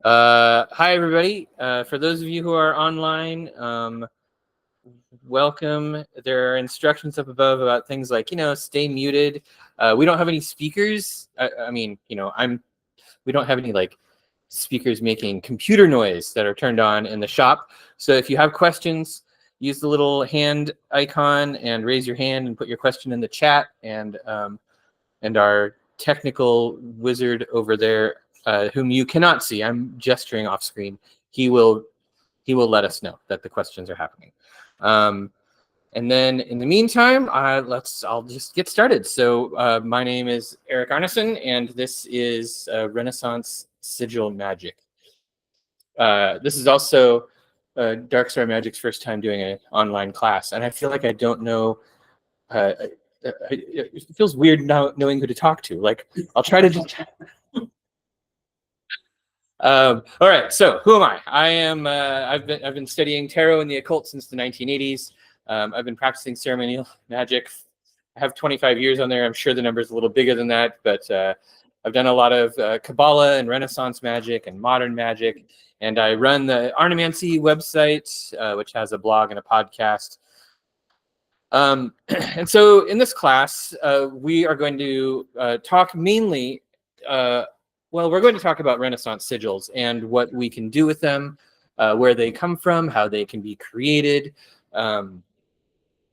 Hi, everybody. For those of you who are online, welcome. There are instructions up above about things like, stay muted. We don't have any speakers. We don't have any speakers making computer noise that are turned on in the shop. So if you have questions, use the little hand icon and raise your hand and put your question in the chat. And our technical wizard over there, whom you cannot see, I'm gesturing off screen. He will let us know that the questions are happening. And then in the meantime, I'll just get started. So my name is Erik Arneson, and this is Renaissance Sigil Magic. This is also Dark Star Magick's first time doing an online class, and I feel like I don't know. It feels weird now knowing who to talk to. Like, I'll try to just. All right. So who am I? I've been studying tarot and the occult since the 1980s. I've been practicing ceremonial magic. I have 25 years on there. I'm sure the number is a little bigger than that, but I've done a lot of Kabbalah and Renaissance magic and modern magic. And I run the Arnemancy website, which has a blog and a podcast. And so in this class, we are going to talk mainly, we're going to talk about Renaissance sigils and what we can do with them, where they come from, how they can be created. And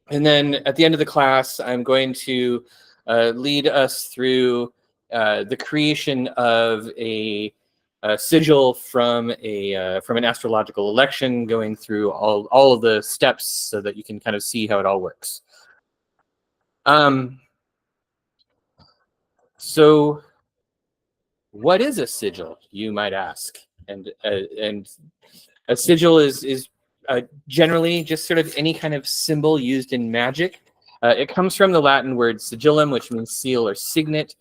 then at the end of the class, I'm going to lead us through the creation of a sigil from an astrological election, going through all of the steps so that you can kind of see how it all works. So what is a sigil, you might ask? And a sigil is generally just sort of any kind of symbol used in magic. It comes from the Latin word sigillum, which means seal or signet.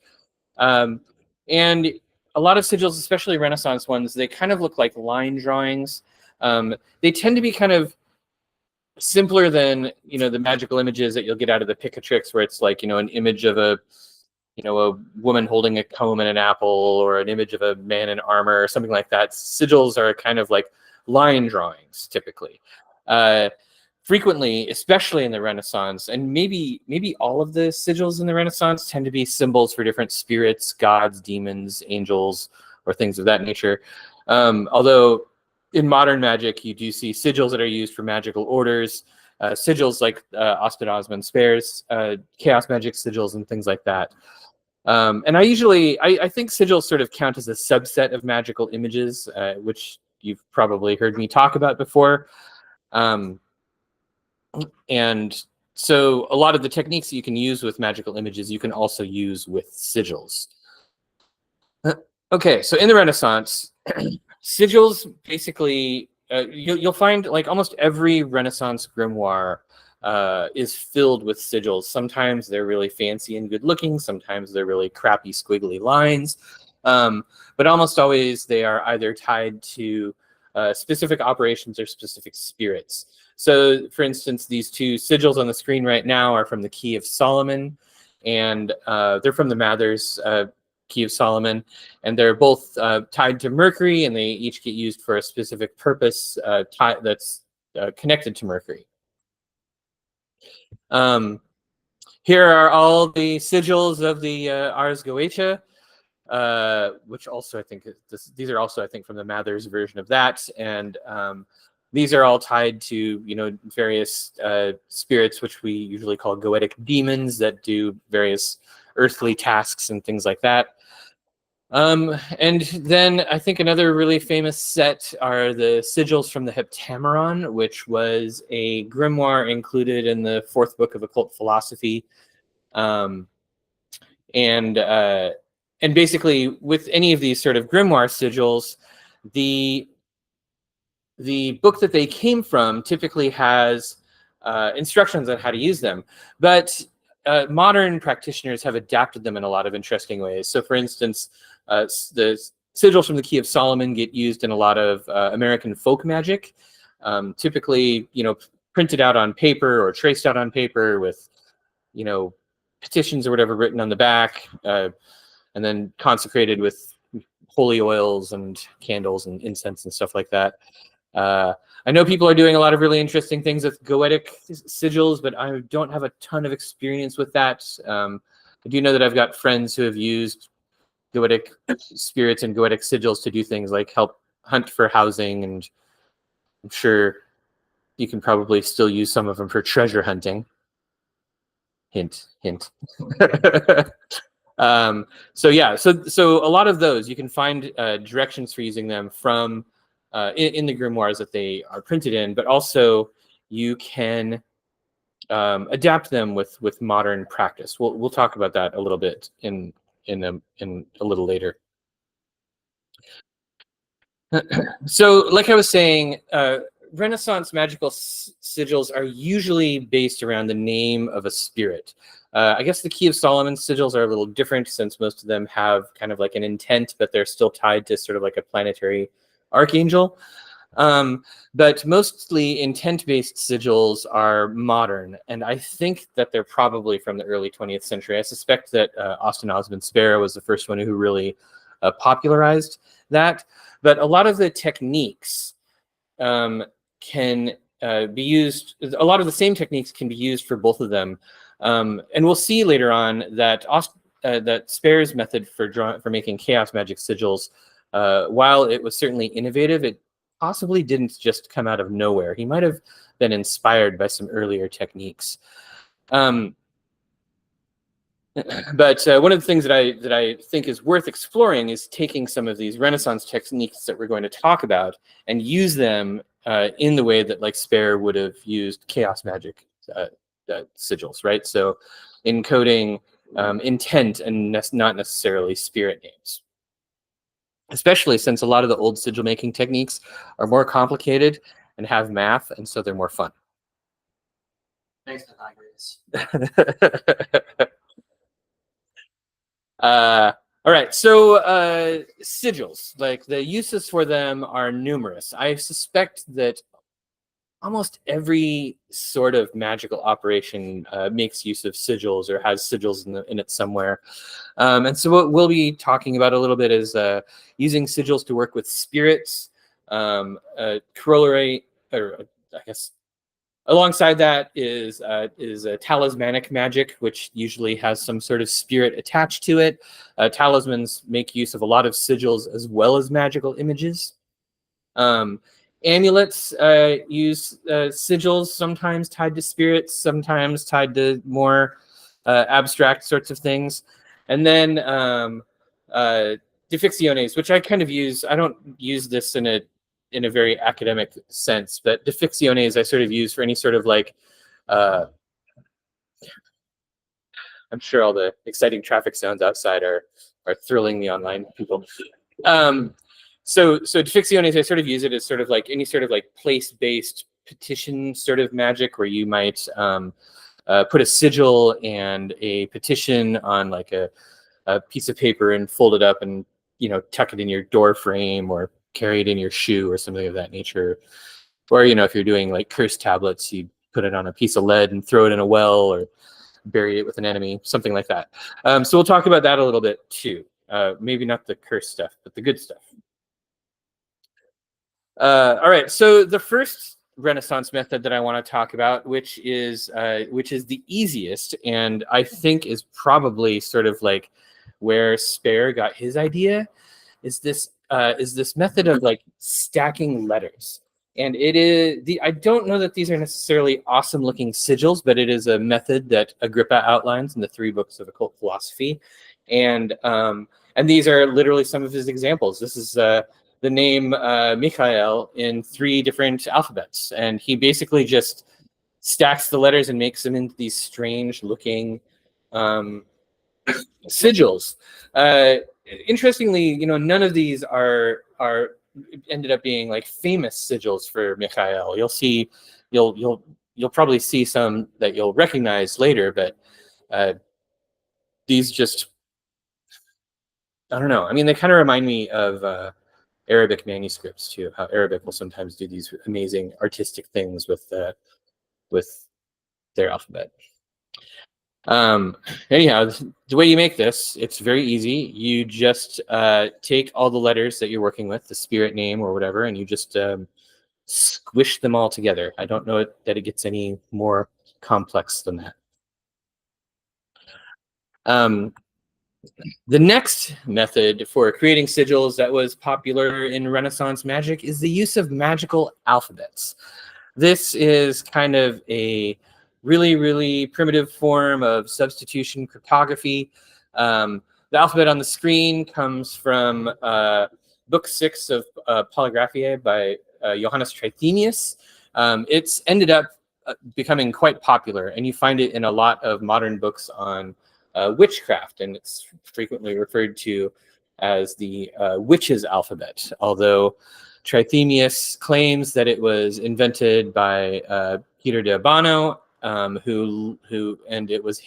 And a lot of sigils, especially Renaissance ones, they kind of look like line drawings. They tend to be kind of simpler than the magical images that you'll get out of the Picatrix, where it's like an image of a woman holding a comb and an apple, or an image of a man in armor, or something like that. Sigils are kind of like line drawings, typically. Frequently, especially in the Renaissance, and maybe all of the sigils in the Renaissance tend to be symbols for different spirits, gods, demons, angels, or things of that nature. Although in modern magic, you do see sigils that are used for magical orders, sigils like Osped Osman Spares, chaos magic sigils, and things like that. And I think sigils sort of count as a subset of magical images, which you've probably heard me talk about before. And so a lot of the techniques that you can use with magical images, you can also use with sigils. Okay, so in the Renaissance, sigils basically, you'll find like almost every Renaissance grimoire is filled with sigils. Sometimes they're really fancy and good looking. Sometimes they're really crappy, squiggly lines. But almost always they are either tied to specific operations or specific spirits. So, for instance, these two sigils on the screen right now are from the Key of Solomon, and they're from the Mathers Key of Solomon, and they're both tied to Mercury, and they each get used for a specific purpose that's connected to Mercury. Here are all the sigils of the Ars Goetia, which also I think these are also, I think, from the Mathers version of that, and these are all tied to various spirits, which we usually call goetic demons, that do various earthly tasks and things like that. And then I think another really famous set are the sigils from the Heptameron, which was a grimoire included in the 4th book of occult philosophy. And basically, with any of these sort of grimoire sigils, the book that they came from typically has instructions on how to use them. But modern practitioners have adapted them in a lot of interesting ways. So, for instance, the sigils from the Key of Solomon get used in a lot of American folk magic, typically, printed out on paper or traced out on paper with, petitions or whatever written on the back, and then consecrated with holy oils and candles and incense and stuff like that. I know people are doing a lot of really interesting things with goetic sigils, but I don't have a ton of experience with that. I do know that I've got friends who have used goetic spirits and goetic sigils to do things like help hunt for housing, and I'm sure you can probably still use some of them for treasure hunting. Hint, hint. So yeah, so a lot of those you can find directions for using them from in the grimoires that they are printed in, but also you can adapt them with modern practice. We'll talk about that a little bit in a little later. So, like I was saying, Renaissance magical sigils are usually based around the name of a spirit. I guess the Key of Solomon sigils are a little different since most of them have kind of like an intent, but they're still tied to sort of like a planetary archangel. But mostly intent-based sigils are modern, and I think that they're probably from the early 20th century. I suspect that Austin Osman Spare was the first one who really popularized that. But a lot of the techniques can be used. A lot of the same techniques can be used for both of them, and we'll see later on that that Spare's method for making chaos magic sigils, while it was certainly innovative, it possibly didn't just come out of nowhere. He might have been inspired by some earlier techniques. But one of the things that I think is worth exploring is taking some of these Renaissance techniques that we're going to talk about and use them in the way that like Spare would have used chaos magic sigils, right? So encoding intent and not necessarily spirit names. Especially since a lot of the old sigil making techniques are more complicated and have math, and so they're more fun. Thanks for all right, so sigils, like the uses for them are numerous. I suspect that almost every sort of magical operation makes use of sigils or has sigils in it somewhere. And so what we'll be talking about a little bit is using sigils to work with spirits, corollary, or I guess alongside that is talismanic magic, which usually has some sort of spirit attached to it. Talismans make use of a lot of sigils as well as magical images. Amulets use sigils, sometimes tied to spirits, sometimes tied to more abstract sorts of things. And then deficciones, which I kind of use. I don't use this in a very academic sense, but deficciones I sort of use for any sort of like, I'm sure all the exciting traffic sounds outside are thrilling the online people. So deficciones, I sort of use it as sort of like any sort of like place-based petition sort of magic, where you might put a sigil and a petition on like a piece of paper and fold it up and, you know, tuck it in your door frame or carry it in your shoe or something of that nature. Or, you know, if you're doing like curse tablets, you put it on a piece of lead and throw it in a well or bury it with an enemy, something like that. So we'll talk about that a little bit too. Maybe not the curse stuff, but the good stuff. All right, so the first Renaissance method that I want to talk about, which is the easiest, and I think is probably sort of like where Spare got his idea, is this method of like stacking letters. And it is I don't know that these are necessarily awesome looking sigils, but it is a method that Agrippa outlines in the 3 books of occult philosophy, and these are literally some of his examples. This is the name Michael in 3 different alphabets, and he basically just stacks the letters and makes them into these strange looking sigils. Interestingly, you know, none of these are ended up being like famous sigils for Michael. You'll see, you'll probably see some that you'll recognize later, but these just, I don't know. I mean, they kind of remind me of Arabic manuscripts too. How Arabic will sometimes do these amazing artistic things with their alphabet. Anyhow, the way you make this, it's very easy. You just take all the letters that you're working with, the spirit name or whatever, and you just squish them all together. I don't know that it gets any more complex than that. The next method for creating sigils that was popular in Renaissance magic is the use of magical alphabets. This is kind of a really, really primitive form of substitution cryptography. The alphabet on the screen comes from book 6 of Polygraphiae by Johannes Trithemius. It's ended up becoming quite popular, and you find it in a lot of modern books on witchcraft, and it's frequently referred to as the witch's alphabet, although Trithemius claims that it was invented by Peter de Abano, and it was,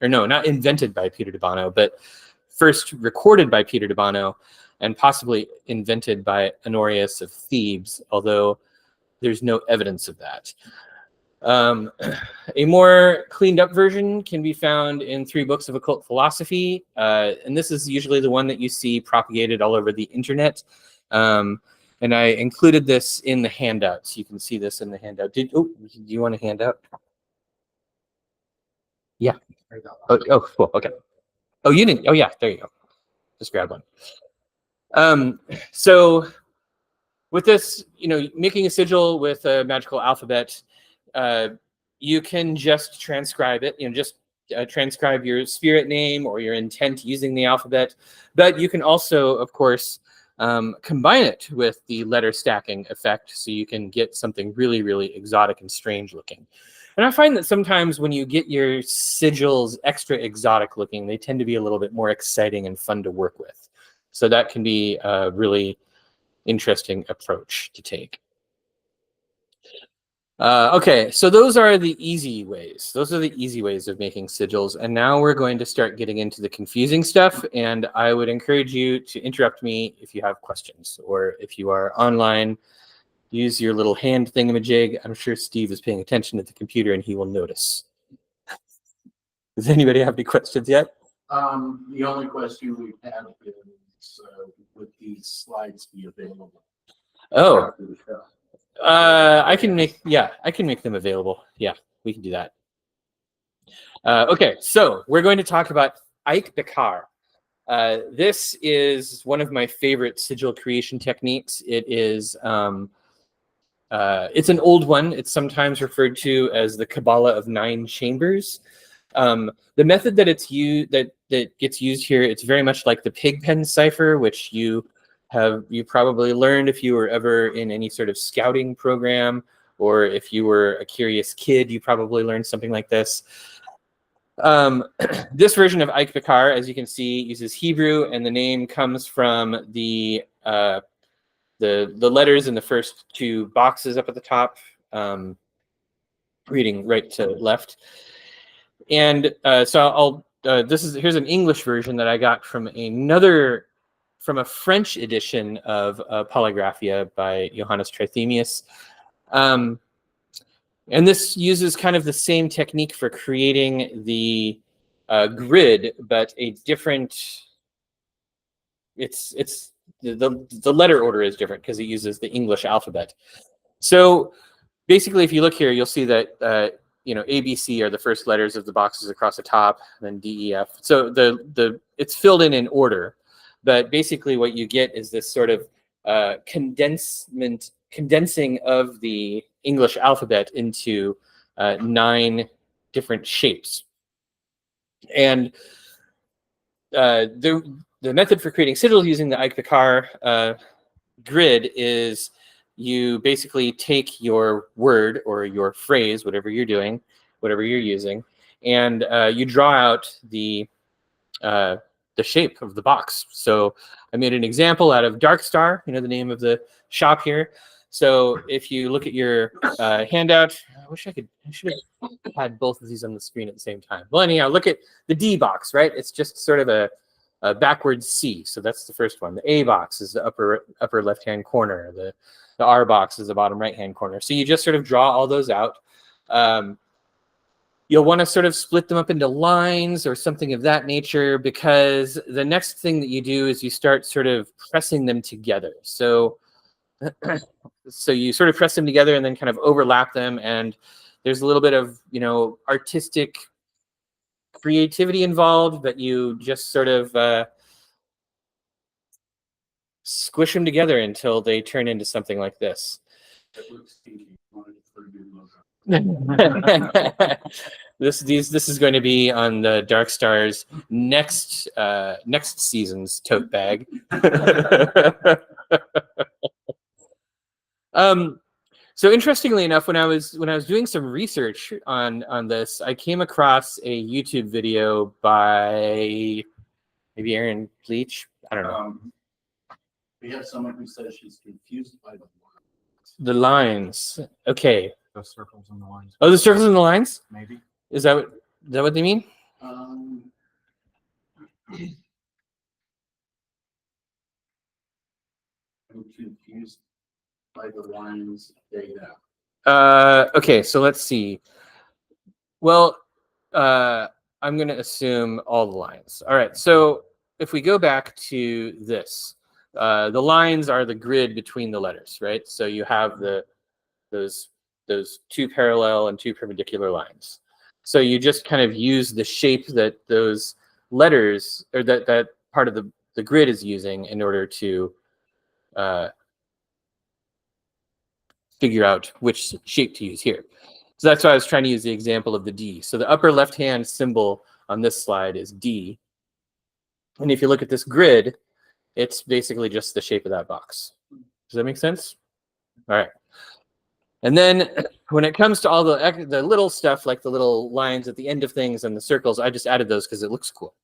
or no, not invented by Peter de Abano, but first recorded by Peter de Abano and possibly invented by Honorius of Thebes, although there's no evidence of that. A more cleaned up version can be found in 3 books of occult philosophy, and this is usually the one that you see propagated all over the internet. And I included this in the handouts. You can see this in the handout. Do you want a handout? Yeah. Oh, cool. Okay. Oh, you didn't. Oh, yeah. There you go. Just grab one. So with this, making a sigil with a magical alphabet, you can just transcribe it. Just transcribe your spirit name or your intent using the alphabet. But you can also, of course, combine it with the letter stacking effect, so you can get something really, really exotic and strange looking. And I find that sometimes when you get your sigils extra exotic looking, they tend to be a little bit more exciting and fun to work with. So that can be a really interesting approach to take. Okay, so those are the easy ways. Those are the easy ways of making sigils. And now we're going to start getting into the confusing stuff. And I would encourage you to interrupt me if you have questions, or if you are online, use your little hand thingamajig. I'm sure Steve is paying attention to the computer and he will notice. Does anybody have any questions yet? The only question we have is would these slides be available? Oh. I can make them available. Yeah, we can do that. Okay, so we're going to talk about Ike Bekar. This is one of my favorite sigil creation techniques. It is it's an old one. It's sometimes referred to as the Kabbalah of 9 chambers. The method that that gets used here, it's very much like the Pigpen cipher, which you probably learned if you were ever in any sort of scouting program, or if you were a curious kid, you probably learned something like this. This version of Ike Bekar, as you can see, uses Hebrew, and the name comes from the letters in the first 2 boxes up at the top, reading right to left. And so here's an English version that I got from a French edition of Polygraphia by Johannes Trithemius. And this uses kind of the same technique for creating the grid, but a different, the letter order is different because it uses the English alphabet. So basically, if you look here, you'll see that A, B, C are the first letters of the boxes across the top, then D, E, F. So it's filled in order. But basically what you get is this sort of condensing of the English alphabet into 9 different shapes. And the method for creating sigils using the Ike Bekar grid is you basically take your word or your phrase, whatever you're doing, whatever you're using, and you draw out the shape of the box. So I made an example out of Dark Star, the name of the shop here. So if you look at your handout, I should have had both of these on the screen at the same time. Well, anyhow, look at the D box, right? It's just sort of a backwards C. So that's the first one. The A box is the upper left-hand corner. The R box is the bottom right-hand corner. So you just sort of draw all those out. you'll want to sort of split them up into lines or something of that nature, because the next thing that you do is you start sort of pressing them together. So you sort of press them together and then kind of overlap them, and there's a little bit of, you know, artistic creativity involved, but you just sort of squish them together until they turn into something like this. That looks stinky. Wanted it for your logo. This is going to be on the Dark Star's next season's tote bag. So interestingly enough, when I was doing some research on this, I came across a YouTube video by maybe Aaron Leach. I don't know. We have someone who says she's confused by The lines. Okay. The circles and the lines. Oh, the circles and the lines? Maybe. Is that what they mean? I'm confused by the lines data. Okay, so let's see. Well, I'm going to assume all the lines. All right, so if we go back to this, the lines are the grid between the letters, right? So you have those two parallel and two perpendicular lines. So you just kind of use the shape that those letters, or that part of the grid is using, in order to figure out which shape to use here. So that's why I was trying to use the example of the D. So the upper left-hand symbol on this slide is D. And if you look at this grid, it's basically just the shape of that box. Does that make sense? All right. And then when it comes to all the little stuff, like the little lines at the end of things and the circles, I just added those because it looks cool.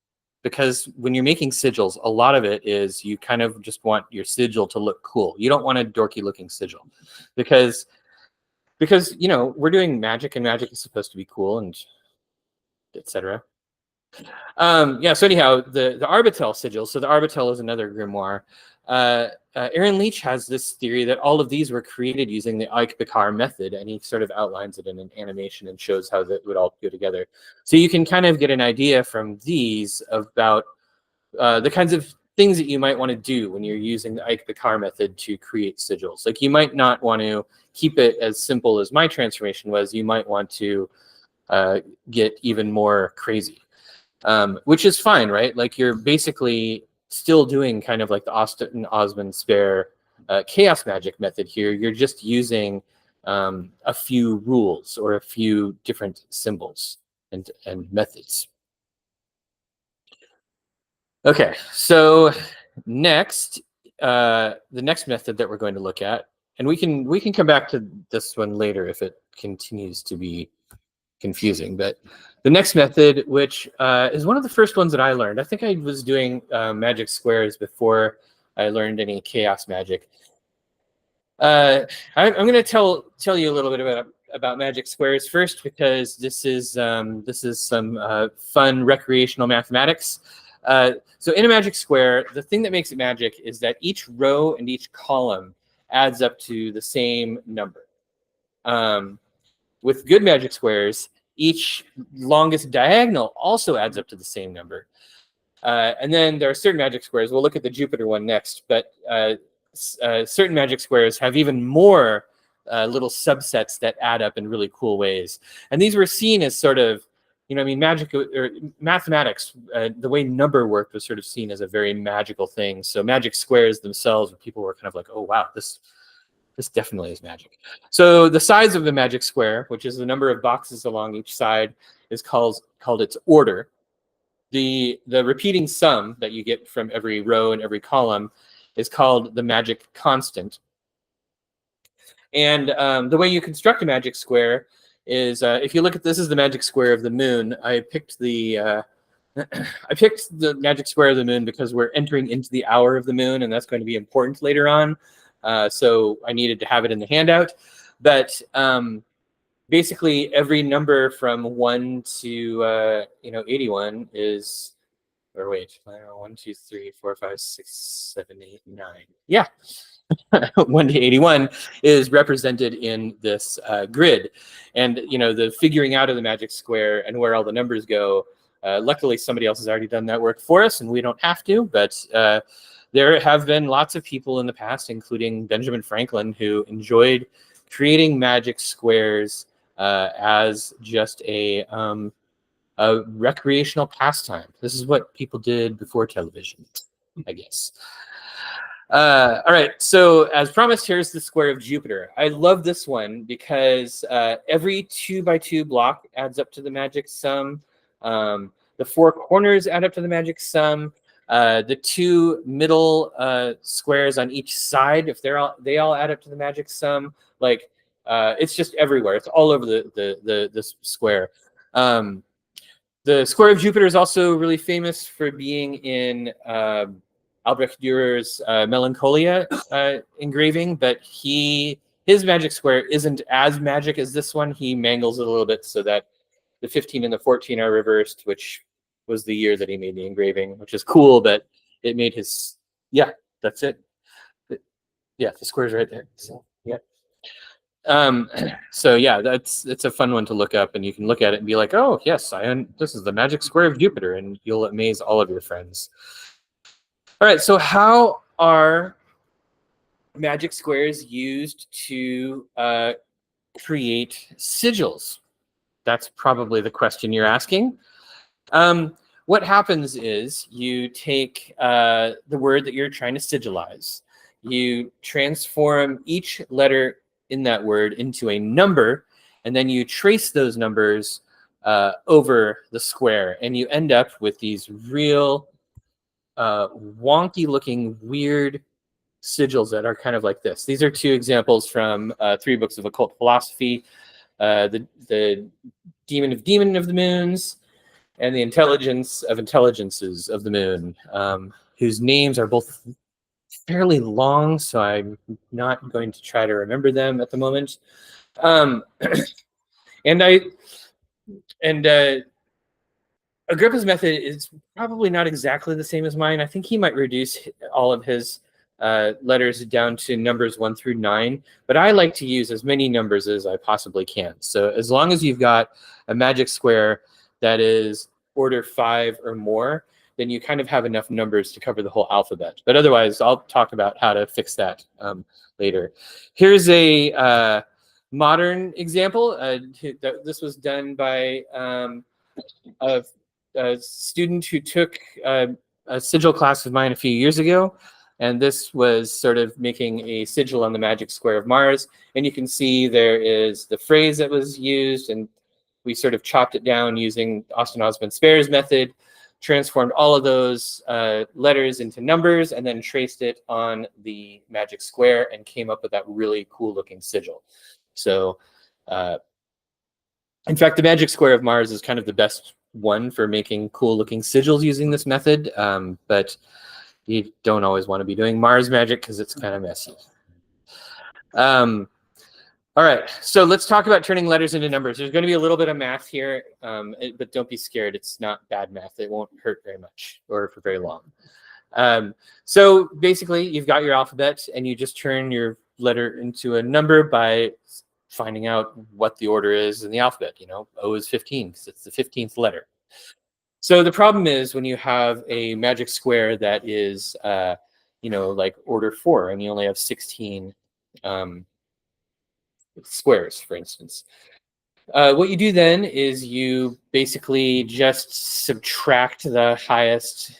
Because when you're making sigils, a lot of it is you kind of just want your sigil to look cool. You don't want a dorky looking sigil, because you know, we're doing magic, and magic is supposed to be cool, and etc. Yeah, so anyhow, the Arbitel sigil. So the Arbitel is another grimoire. Aaron Leach has this theory that all of these were created using the Ike-Bakar method, and he sort of outlines it in an animation and shows how that would all go together. So you can kind of get an idea from these about the kinds of things that you might want to do when you're using the Ike-Bakar method to create sigils. Like, you might not want to keep it as simple as my transformation was. You might want to get even more crazy, which is fine, right? Like, you're basically still doing kind of like the Austin Osman Spare chaos magic method here. You're just using a few rules or a few different symbols and methods. Okay, so next, the next method that we're going to look at, and we can come back to this one later if it continues to be confusing, but the next method, which is one of the first ones that I learned. I think I was doing magic squares before I learned any chaos magic. I'm going to tell you a little bit about magic squares first, because this is some fun recreational mathematics. So in a magic square, the thing that makes it magic is that each row and each column adds up to the same number. With good magic squares, each longest diagonal also adds up to the same number. And then there are certain magic squares. We'll look at the Jupiter one next, but certain magic squares have even more little subsets that add up in really cool ways. And these were seen as sort of, you know, I mean, magic or mathematics, the way number worked was sort of seen as a very magical thing. So magic squares themselves, people were kind of like, oh, wow, this definitely is magic. So the size of the magic square, which is the number of boxes along each side, is called its order. The repeating sum that you get from every row and every column is called the magic constant. And the way you construct a magic square is, if you look at this, is the magic square of the moon. I picked the magic square of the moon because we're entering into the hour of the moon, and that's going to be important later on. So I needed to have it in the handout. But basically, every number from 1 to 81 is, or wait, 1, 2, 3, 4, 5, 6, 7, 8, 9. Yeah. 1 to 81 is represented in this grid. And, you know, the figuring out of the magic square and where all the numbers go, luckily somebody else has already done that work for us and we don't have to, but there have been lots of people in the past, including Benjamin Franklin, who enjoyed creating magic squares as just a recreational pastime. This is what people did before television, I guess. All right, so as promised, here's the square of Jupiter. I love this one because every 2 by 2 block adds up to the magic sum. The 4 corners add up to the magic sum. The 2 middle squares on each side, if they all add up to the magic sum. Like it's just everywhere. It's all over the square. The square of Jupiter is also really famous for being in Albrecht Dürer's Melancholia engraving, but his magic square isn't as magic as this one. He mangles it a little bit so that the 15 and the 14 are reversed, which was the year that he made the engraving, which is cool, but it made his, yeah, that's it. Yeah, the square's right there. So, yeah. So yeah, it's a fun one to look up, and you can look at it and be like, oh yes, this is the magic square of Jupiter, and you'll amaze all of your friends. All right, so how are magic squares used to create sigils? That's probably the question you're asking. What happens is you take the word that you're trying to sigilize, you transform each letter in that word into a number, and then you trace those numbers over the square, and you end up with these real wonky looking weird sigils that are kind of like this. These are 2 examples from 3 books of occult philosophy, the demon of the moons and the intelligence of intelligences of the moon, whose names are both fairly long, so I'm not going to try to remember them at the moment. Agrippa's method is probably not exactly the same as mine. I think he might reduce all of his letters down to numbers 1 through 9, but I like to use as many numbers as I possibly can. So as long as you've got a magic square that is order 5 or more, then you kind of have enough numbers to cover the whole alphabet. But otherwise, I'll talk about how to fix that later. Here's a modern example. This was done by a student who took a sigil class of mine a few years ago. And this was sort of making a sigil on the magic square of Mars. And you can see there is the phrase that was used, and we sort of chopped it down using Austin Osman Spare's method, transformed all of those letters into numbers, and then traced it on the magic square and came up with that really cool looking sigil. So in fact, the magic square of Mars is kind of the best one for making cool looking sigils using this method, but you don't always want to be doing Mars magic because it's kind of messy. All right, so let's talk about turning letters into numbers. There's going to be a little bit of math here, but don't be scared. It's not bad math. It won't hurt very much or for very long. So basically, you've got your alphabet, and you just turn your letter into a number by finding out what the order is in the alphabet. You know, O is 15 because it's the 15th letter. So the problem is when you have a magic square that is, you know, like order 4, and you only have 16 squares, for instance. What you do then is you basically just subtract the highest,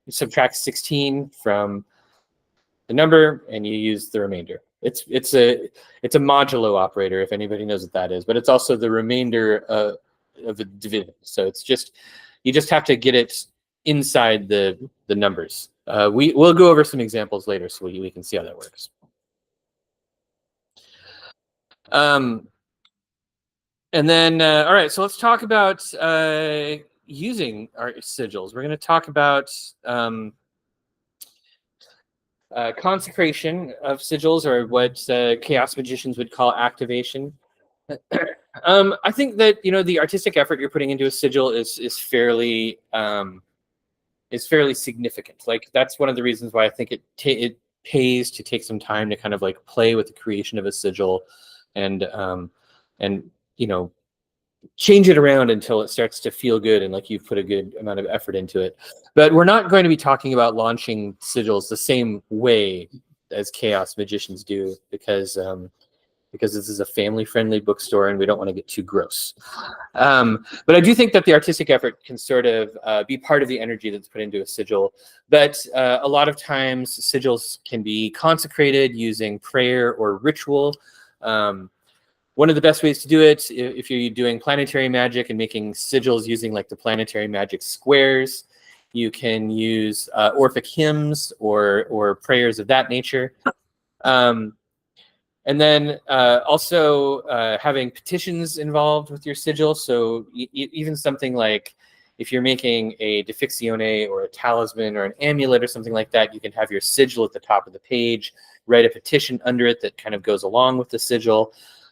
subtract 16 from the number, and you use the remainder. It's a modulo operator, if anybody knows what that is, but it's also the remainder of a division. So it's just, you just have to get it inside the numbers. We'll go over some examples later so we can see how that works. And then, all right, so let's talk about using our sigils. We're going to talk about consecration of sigils, or what chaos magicians would call activation. I think that, you know, the artistic effort you're putting into a sigil is fairly significant. Like, that's one of the reasons why I think it pays to take some time to kind of like play with the creation of a sigil, and you know, change it around until it starts to feel good and like you've put a good amount of effort into it. But we're not going to be talking about launching sigils the same way as chaos magicians do, because this is a family-friendly bookstore and we don't want to get too gross. But I do think that the artistic effort can sort of be part of the energy that's put into a sigil. But a lot of times sigils can be consecrated using prayer or ritual. One of the best ways to do it, if you're doing planetary magic and making sigils using like the planetary magic squares, you can use Orphic hymns or prayers of that nature. And then also having petitions involved with your sigil. So even something like if you're making a defixione or a talisman or an amulet or something like that, you can have your sigil at the top of the page, write a petition under it that kind of goes along with the sigil,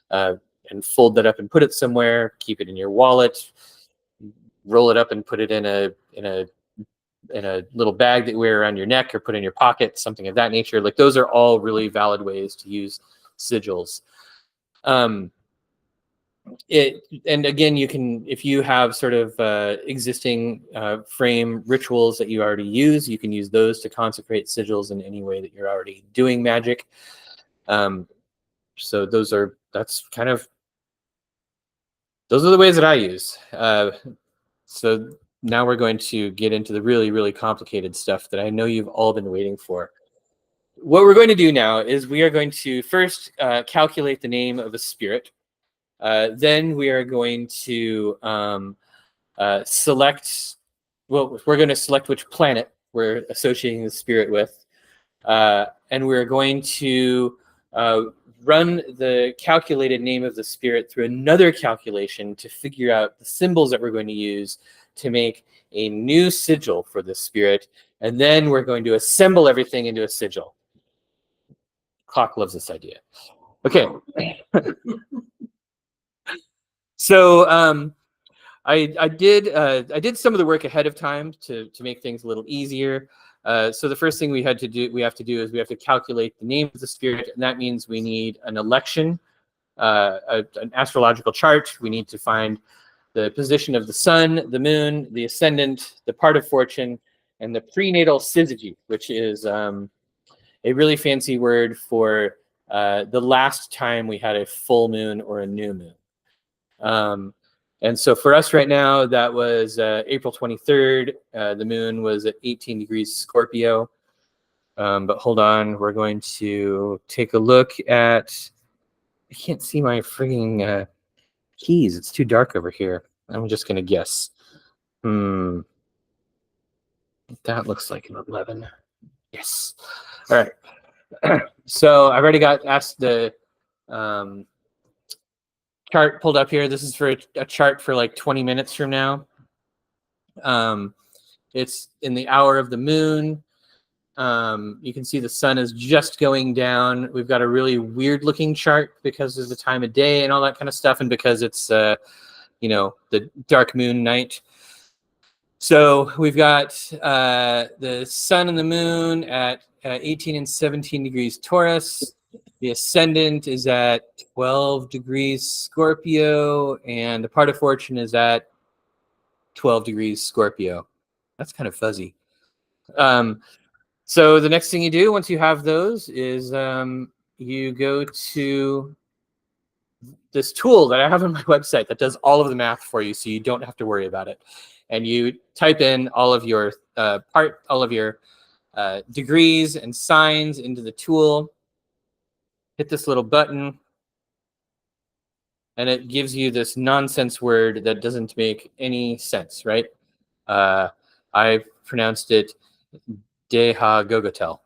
and fold that up and put it somewhere, keep it in your wallet, roll it up and put it in a little bag that you wear around your neck or put in your pocket, something of that nature. Like those are all really valid ways to use sigils. And again, you can, if you have sort of existing frame rituals that you already use, you can use those to consecrate sigils in any way that you're already doing magic. So those are the ways that I use. So now we're going to get into the really, really complicated stuff that I know you've all been waiting for. What we're going to do now is we are going to first calculate the name of a spirit. Then we are going to select, well, we're going to select which planet we're associating the spirit with. And we're going to run the calculated name of the spirit through another calculation to figure out the symbols that we're going to use to make a new sigil for the spirit. And then we're going to assemble everything into a sigil. Clock loves this idea. Okay. So I did some of the work ahead of time to make things a little easier. So the first thing we have to do is we have to calculate the name of the spirit, and that means we need an election, an astrological chart. We need to find the position of the sun, the moon, the ascendant, the part of fortune, and the prenatal syzygy, which is a really fancy word for the last time we had a full moon or a new moon. And so for us right now, that was April 23rd. The moon was at 18 degrees Scorpio. But hold on, we're going to take a look at, I can't see my frigging keys. It's too dark over here. I'm just going to guess. That looks like an 11. Yes. All right. So I've already got asked the chart pulled up here. This is for a chart for like 20 minutes from now. It's in the hour of the moon. You can see the sun is just going down. We've got a really weird looking chart because of the time of day and all that kind of stuff, and because it's the dark moon night. So we've got the sun and the moon at 18 and 17 degrees Taurus. The ascendant is at 12 degrees Scorpio, and the part of fortune is at 12 degrees Scorpio. That's kind of fuzzy. So the next thing you do once you have those is you go to this tool that I have on my website that does all of the math for you, so you don't have to worry about it. And you type in all of your degrees and signs into the tool. Hit this little button, and it gives you this nonsense word that doesn't make any sense, right? I pronounced it Deha Gogotel.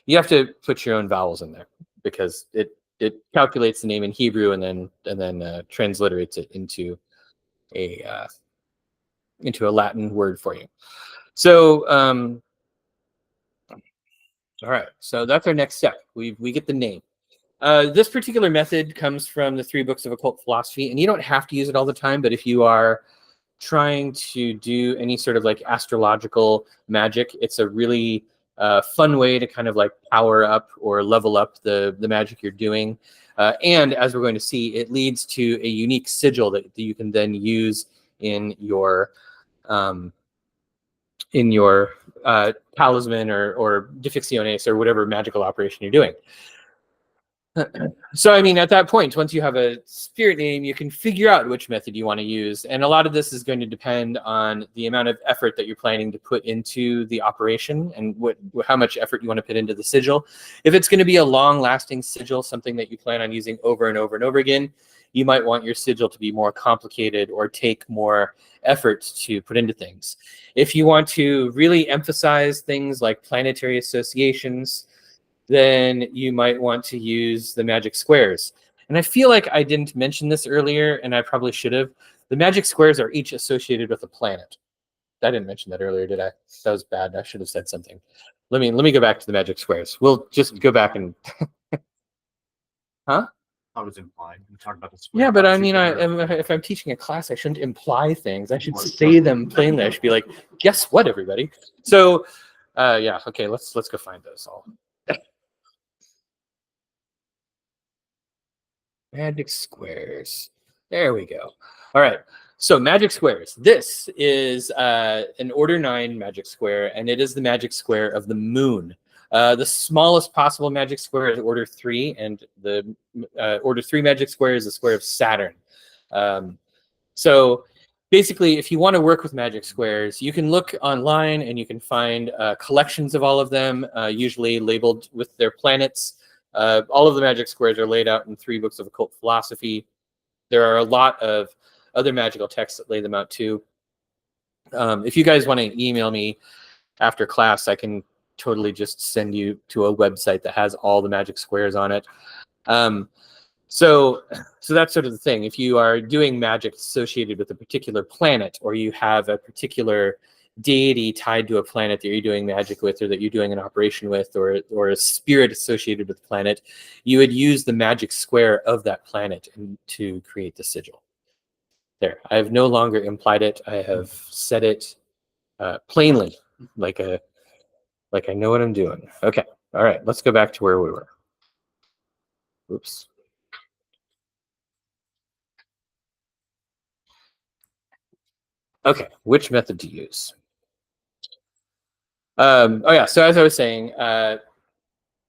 You have to put your own vowels in there because it calculates the name in Hebrew and then transliterates it into a Latin word for you. So all right, so that's our next step. We get the name. This particular method comes from the 3 books of occult philosophy, and you don't have to use it all the time, but if you are trying to do any sort of like astrological magic, it's a really fun way to kind of like power up or level up the magic you're doing. And as we're going to see, it leads to a unique sigil that you can then use in your talisman or difficciones or whatever magical operation you're doing. So, I mean, at that point, once you have a spirit name, you can figure out which method you want to use. And a lot of this is going to depend on the amount of effort that you're planning to put into the operation and how much effort you want to put into the sigil. If it's going to be a long-lasting sigil, something that you plan on using over and over and over again, you might want your sigil to be more complicated or take more effort to put into things. If you want to really emphasize things like planetary associations, then you might want to use the magic squares. And I feel like I didn't mention this earlier, and I probably should have. The magic squares are each associated with a planet. I didn't mention that earlier, did I? That was bad. I should have said something. Let me go back to the magic squares. We'll just go back and huh? I was implied. We talked about the square. Yeah, but I mean, if I'm teaching a class, I shouldn't imply things. I should say them plainly. I should be like, guess what, everybody? So, yeah, okay, let's go find those all. Magic squares. There we go. All right. So magic squares. This is an order 9 magic square, and it is the magic square of the moon. The smallest possible magic square is order 3, and the order 3 magic square is the square of Saturn. So basically, if you want to work with magic squares, you can look online and you can find collections of all of them, usually labeled with their planets. All of the magic squares are laid out in 3 books of occult philosophy. There are a lot of other magical texts that lay them out too. If you guys want to email me after class, I can totally just send you to a website that has all the magic squares on it. So that's sort of the thing. If you are doing magic associated with a particular planet, or you have a particular deity tied to a planet that you're doing magic with, or that you're doing an operation with, or a spirit associated with the planet, you would use the magic square of that planet to create the sigil. There, I have no longer implied it. I have said it plainly, like I know what I'm doing. Okay, all right, let's go back to where we were. Oops. Okay, which method to use? Oh yeah, so as I was saying, the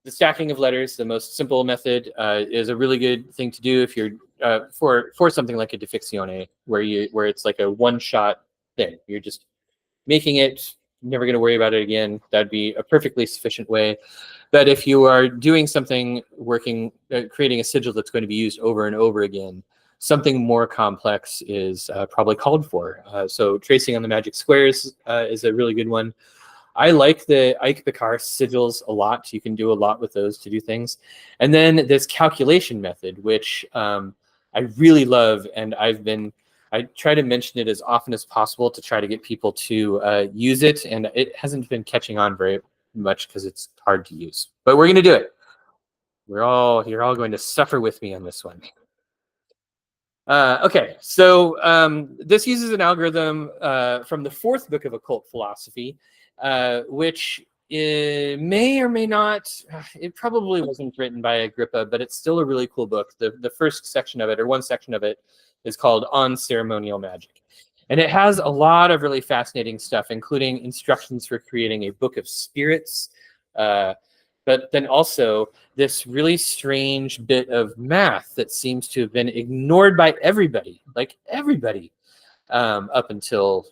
stacking of letters, the most simple method, is a really good thing to do if you're for something like a difficcione, where it's like a one-shot thing. You're just making it, never going to worry about it again. That'd be a perfectly sufficient way. But if you are doing something, creating a sigil that's going to be used over and over again, something more complex is probably called for. So tracing on the magic squares is a really good one. I like the Ike Picard sigils a lot. You can do a lot with those to do things. And then this calculation method, which I really love, and I try to mention it as often as possible to try to get people to use it, and it hasn't been catching on very much because it's hard to use. But we're going to do it. You're all going to suffer with me on this one. Okay, so this uses an algorithm from the 4th book of occult philosophy, which may or may not, it probably wasn't written by Agrippa, but it's still a really cool book. The first section of it, or one section of it, is called On Ceremonial Magic. And it has a lot of really fascinating stuff, including instructions for creating a book of spirits, but then also this really strange bit of math that seems to have been ignored by everybody, like everybody, up until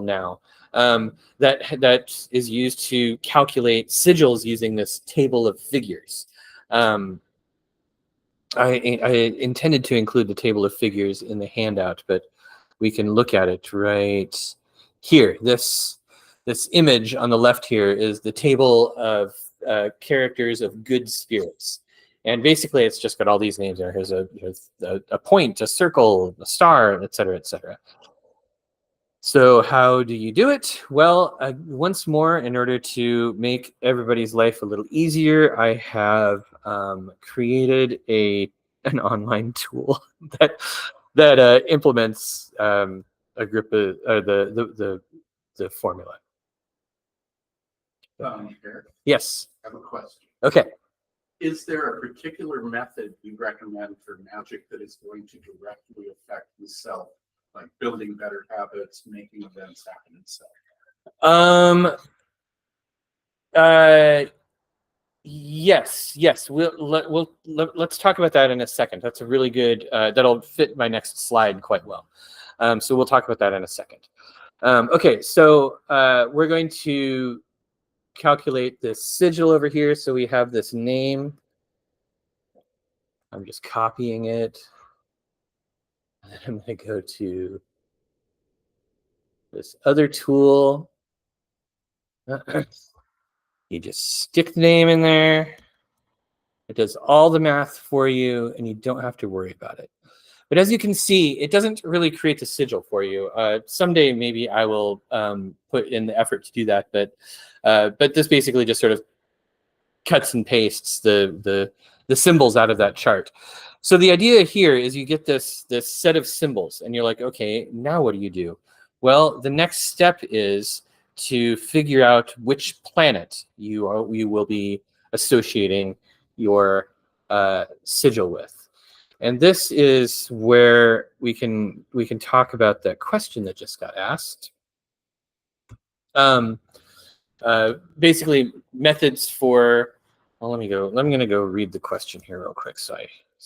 now. That is used to calculate sigils using this table of figures. I intended to include the table of figures in the handout, but we can look at it right here. This image on the left here is the table of characters of good spirits. And basically, it's just got all these names there. Here's a point, a circle, a star, et cetera, et cetera. So how do you do it? Well, once more, in order to make everybody's life a little easier, I have created an online tool that implements Agrippa, the formula. Eric, Yes. I have a question. Okay. Is there a particular method you recommend for magic that is going to directly affect the self, like building better habits, making events happen itself? Yes. Let's talk about that in a second. That's a really good. That'll fit my next slide quite well. So we'll talk about that in a second. Okay, so we're going to calculate this sigil over here. So we have this name. I'm just copying it. And then I'm going to go to this other tool. You just stick the name in there. It does all the math for you, and you don't have to worry about it. But as you can see, it doesn't really create the sigil for you. Someday, maybe I will put in the effort to do that. But this basically just sort of cuts and pastes the symbols out of that chart. So the idea here is you get this set of symbols, and you're like, okay, now what do you do? Well, the next step is to figure out which planet you will be associating your sigil with. And this is where we can talk about the question that just got asked. Basically, methods for. Well, let me go. I'm going to go read the question here real quick, so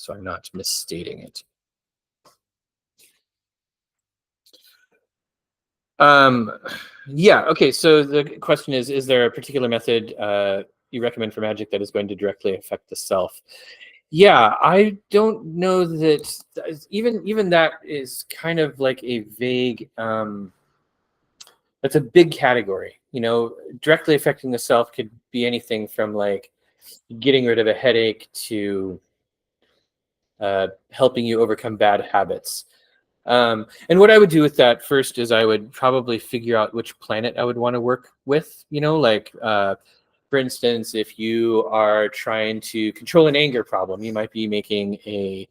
I'm not misstating it. Yeah. Okay. So the question is there a particular method you recommend for magic that is going to directly affect the self? Yeah, I don't know that even that is kind of like a vague. That's a big category. You know, directly affecting the self could be anything from like getting rid of a headache to helping you overcome bad habits. And what I would do with that first is I would probably figure out which planet I would want to work with. You know, like. For instance, if you are trying to control an anger problem, you might be making a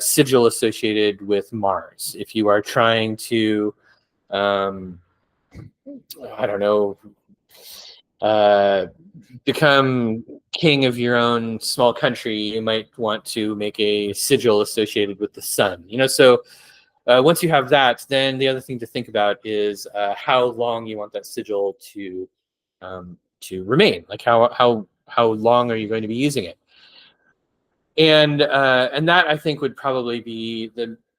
sigil associated with Mars. If you are trying to, I don't know, become king of your own small country, you might want to make a sigil associated with the sun. You know, so once you have that, then the other thing to think about is how long you want that sigil to remain. Like how long are you going to be using it? And that I think would probably be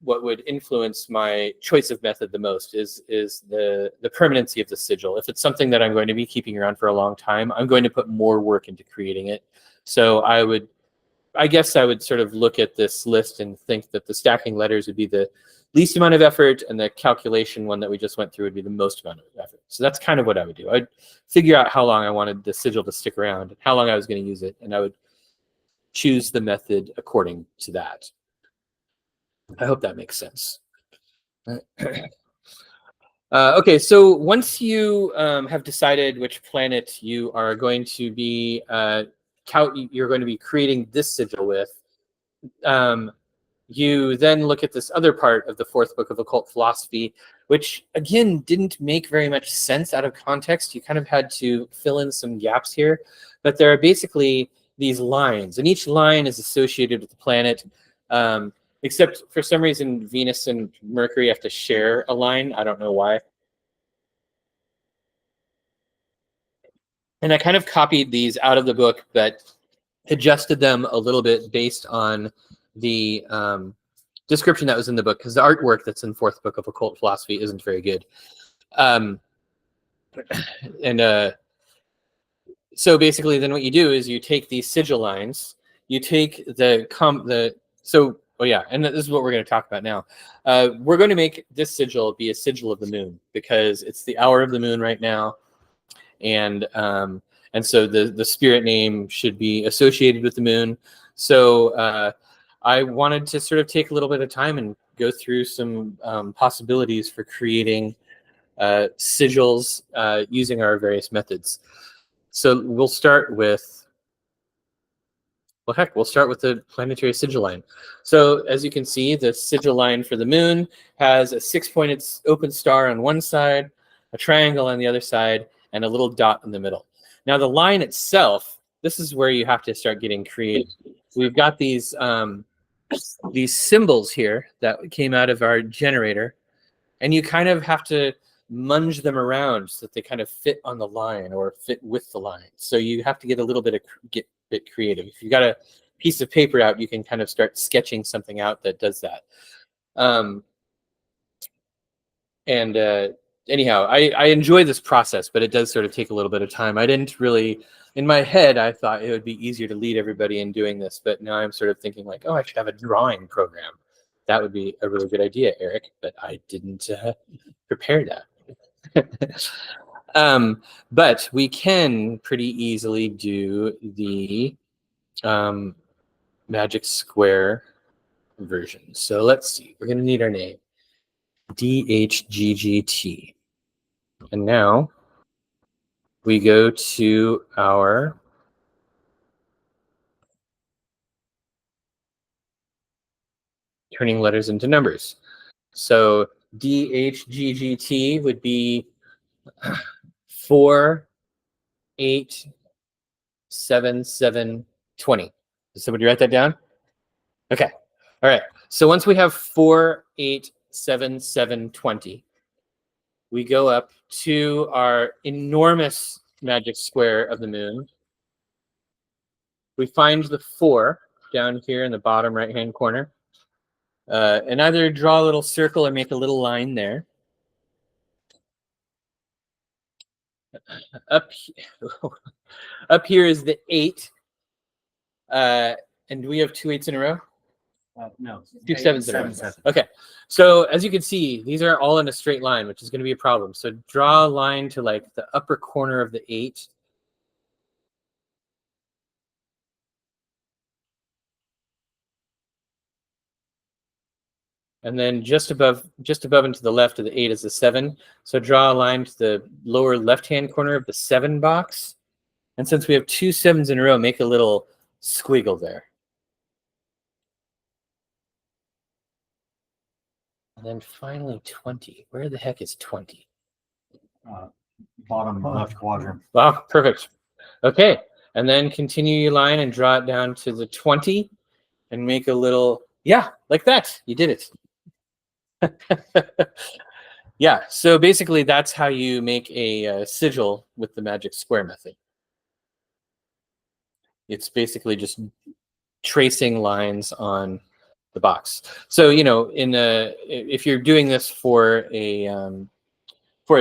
what would influence my choice of method the most is the permanency of the sigil. If it's something that I'm going to be keeping around for a long time, I'm going to put more work into creating it. So I guess I would sort of look at this list and think that the stacking letters would be the least amount of effort, and the calculation one that we just went through would be the most amount of effort. So that's kind of what I would do. I'd figure out how long I wanted the sigil to stick around, and how long I was going to use it, and I would choose the method according to that. I hope that makes sense. Okay, so once you have decided which planet you are going to be you're going to be creating this sigil with, you then look at this other part of the fourth book of occult philosophy, which again didn't make very much sense out of context. You kind of had to fill in some gaps here, but there are basically these lines, and each line is associated with the planet, except for some reason Venus and Mercury have to share a line. I don't know why. And I kind of copied these out of the book, but adjusted them a little bit based on the description that was in the book, because the artwork that's in fourth book of occult philosophy isn't very good. So basically then what you do is you take these sigil lines, you take and this is what we're going to talk about now. We're going to make this sigil be a sigil of the moon, because it's the hour of the moon right now, and so the spirit name should be associated with the moon. So I wanted to sort of take a little bit of time and go through some possibilities for creating sigils using our various methods. So we'll start with, we'll start with the planetary sigil line. So as you can see, the sigil line for the moon has a 6-pointed open star on one side, a triangle on the other side, and a little dot in the middle. Now the line itself, this is where you have to start getting creative. We've got these symbols here that came out of our generator, and you kind of have to munge them around so that they kind of fit on the line or fit with the line. So you have to get a little bit creative. If you've got a piece of paper out, you can kind of start sketching something out that does that. Anyhow, I enjoy this process, but it does sort of take a little bit of time. I didn't really, in my head, I thought it would be easier to lead everybody in doing this, but now I'm sort of thinking like, oh, I should have a drawing program. That would be a really good idea, Eric, but I didn't prepare that. But we can pretty easily do the Magic Square version. So let's see, we're going to need our name. DHGGT. And now we go to our turning letters into numbers. So DHGGT would be 4, 8, 7, 7, 20. Did somebody write that down? Okay. All right. So once we have 4, 8, 7, 7, 20, we go up to our enormous magic square of the moon. We find the 4 down here in the bottom right-hand corner. And either draw a little circle or make a little line there. Up here is the 8. And do we have 2 8s in a row? No. 2 7s in a row. Okay. So as you can see, these are all in a straight line, which is going to be a problem. So draw a line to like the upper corner of the 8. And then just above and to the left of the 8 is the 7. So draw a line to the lower left-hand corner of the 7 box. And since we have 2 7s in a row, make a little squiggle there. And then finally 20. Where the heck is 20? Bottom left quadrant. Wow, perfect. Okay. And then continue your line and draw it down to the 20 and make a little, yeah, like that. You did it. Yeah, so basically that's how you make a sigil with the magic square method. It's basically just tracing lines on the box. So, you know, if you're doing this for a